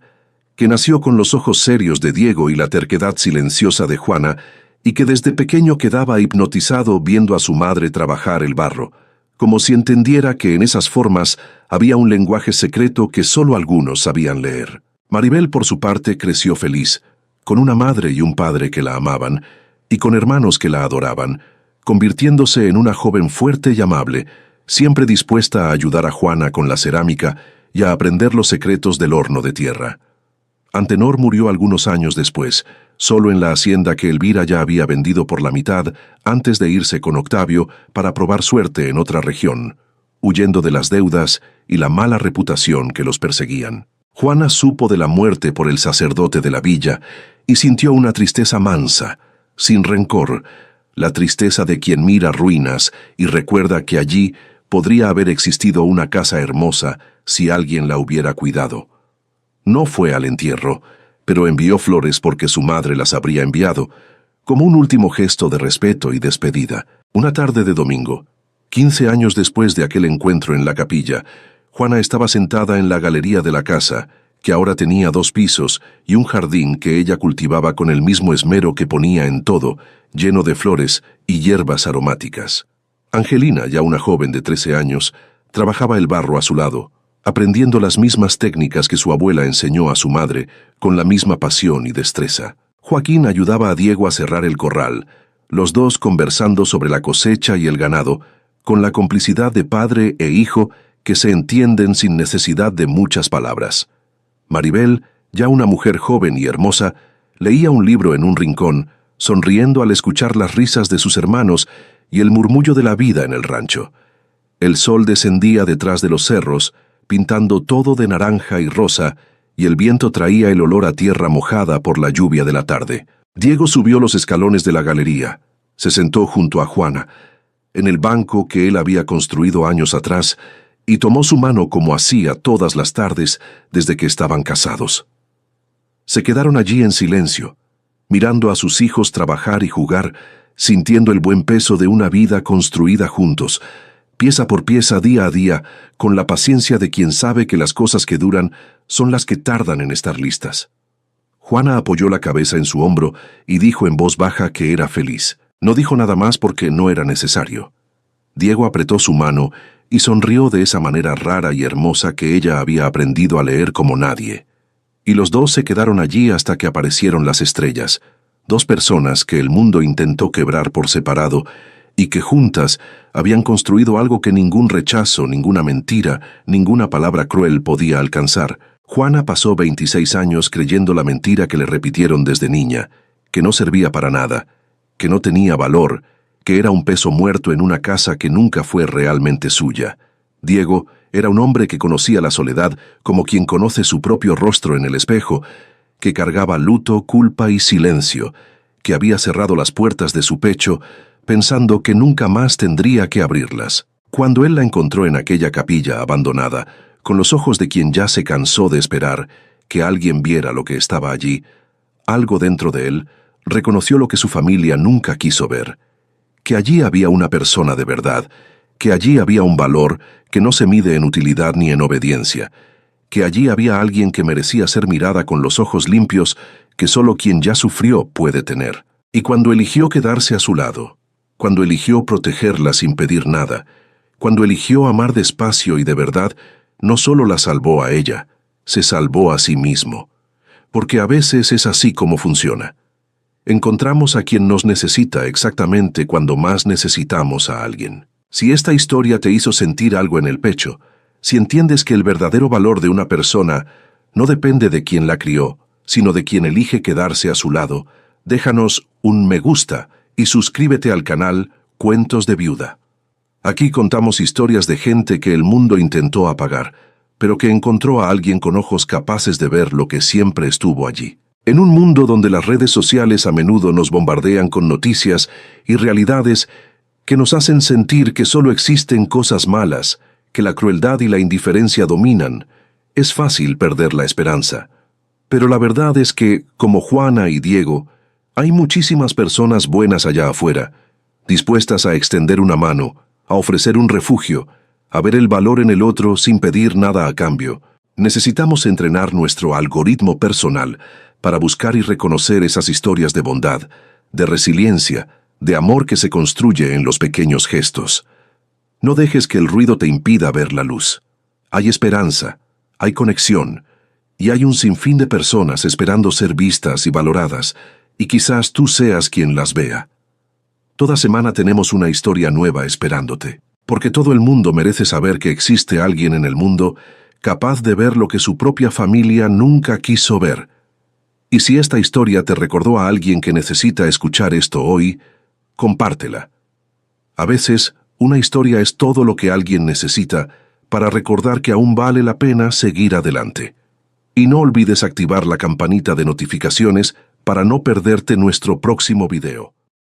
que nació con los ojos serios de Diego y la terquedad silenciosa de Juana, y que desde pequeño quedaba hipnotizado viendo a su madre trabajar el barro, como si entendiera que en esas formas había un lenguaje secreto que solo algunos sabían leer. Maribel, por su parte, creció feliz, con una madre y un padre que la amaban, y con hermanos que la adoraban, convirtiéndose en una joven fuerte y amable, siempre dispuesta a ayudar a Juana con la cerámica y a aprender los secretos del horno de tierra. Antenor murió algunos años después, solo en la hacienda que Elvira ya había vendido por la mitad antes de irse con Octavio para probar suerte en otra región, huyendo de las deudas y la mala reputación que los perseguían. Juana supo de la muerte por el sacerdote de la villa y sintió una tristeza mansa, sin rencor, la tristeza de quien mira ruinas y recuerda que allí podría haber existido una casa hermosa si alguien la hubiera cuidado. No fue al entierro, pero envió flores porque su madre las habría enviado, como un último gesto de respeto y despedida. Una tarde de domingo, 15 años después de aquel encuentro en la capilla, Juana estaba sentada en la galería de la casa, que ahora tenía 2 pisos y un jardín que ella cultivaba con el mismo esmero que ponía en todo, lleno de flores y hierbas aromáticas. Angelina, ya una joven de 13 años, trabajaba el barro a su lado, aprendiendo las mismas técnicas que su abuela enseñó a su madre, con la misma pasión y destreza. Joaquín ayudaba a Diego a cerrar el corral, los dos conversando sobre la cosecha y el ganado, con la complicidad de padre e hijo que se entienden sin necesidad de muchas palabras. Maribel, ya una mujer joven y hermosa, leía un libro en un rincón, sonriendo al escuchar las risas de sus hermanos y el murmullo de la vida en el rancho. El sol descendía detrás de los cerros, pintando todo de naranja y rosa, y el viento traía el olor a tierra mojada por la lluvia de la tarde. Diego subió los escalones de la galería, se sentó junto a Juana, en el banco que él había construido años atrás, y tomó su mano como hacía todas las tardes desde que estaban casados. Se quedaron allí en silencio, mirando a sus hijos trabajar y jugar, sintiendo el buen peso de una vida construida juntos, pieza por pieza, día a día, con la paciencia de quien sabe que las cosas que duran son las que tardan en estar listas. Juana apoyó la cabeza en su hombro y dijo en voz baja que era feliz. No dijo nada más porque no era necesario. Diego apretó su mano y sonrió de esa manera rara y hermosa que ella había aprendido a leer como nadie. Y los dos se quedaron allí hasta que aparecieron las estrellas, 2 personas que el mundo intentó quebrar por separado y que juntas habían construido algo que ningún rechazo, ninguna mentira, ninguna palabra cruel podía alcanzar. Juana pasó 26 años creyendo la mentira que le repitieron desde niña, que no servía para nada, que no tenía valor, que era un peso muerto en una casa que nunca fue realmente suya. Diego era un hombre que conocía la soledad como quien conoce su propio rostro en el espejo, que cargaba luto, culpa y silencio, que había cerrado las puertas de su pecho pensando que nunca más tendría que abrirlas. Cuando él la encontró en aquella capilla abandonada, con los ojos de quien ya se cansó de esperar que alguien viera lo que estaba allí, algo dentro de él reconoció lo que su familia nunca quiso ver, que allí había una persona de verdad, que allí había un valor que no se mide en utilidad ni en obediencia, que allí había alguien que merecía ser mirada con los ojos limpios que solo quien ya sufrió puede tener. Y cuando eligió quedarse a su lado, cuando eligió protegerla sin pedir nada, cuando eligió amar despacio y de verdad, no solo la salvó a ella, se salvó a sí mismo. Porque a veces es así como funciona. Encontramos a quien nos necesita exactamente cuando más necesitamos a alguien. Si esta historia te hizo sentir algo en el pecho, si entiendes que el verdadero valor de una persona no depende de quien la crió, sino de quien elige quedarse a su lado, déjanos un me gusta y suscríbete al canal Cuentos de Viuda. Aquí contamos historias de gente que el mundo intentó apagar, pero que encontró a alguien con ojos capaces de ver lo que siempre estuvo allí. En un mundo donde las redes sociales a menudo nos bombardean con noticias y realidades que nos hacen sentir que solo existen cosas malas, que la crueldad y la indiferencia dominan, es fácil perder la esperanza. Pero la verdad es que, como Juana y Diego, hay muchísimas personas buenas allá afuera, dispuestas a extender una mano, a ofrecer un refugio, a ver el valor en el otro sin pedir nada a cambio. Necesitamos entrenar nuestro algoritmo personal para buscar y reconocer esas historias de bondad, de resiliencia, de amor que se construye en los pequeños gestos. No dejes que el ruido te impida ver la luz. Hay esperanza, hay conexión, y hay un sinfín de personas esperando ser vistas y valoradas, y quizás tú seas quien las vea. Toda semana tenemos una historia nueva esperándote, porque todo el mundo merece saber que existe alguien en el mundo capaz de ver lo que su propia familia nunca quiso ver. Y si esta historia te recordó a alguien que necesita escuchar esto hoy, compártela. A veces, una historia es todo lo que alguien necesita para recordar que aún vale la pena seguir adelante. Y no olvides activar la campanita de notificaciones para no perderte nuestro próximo video.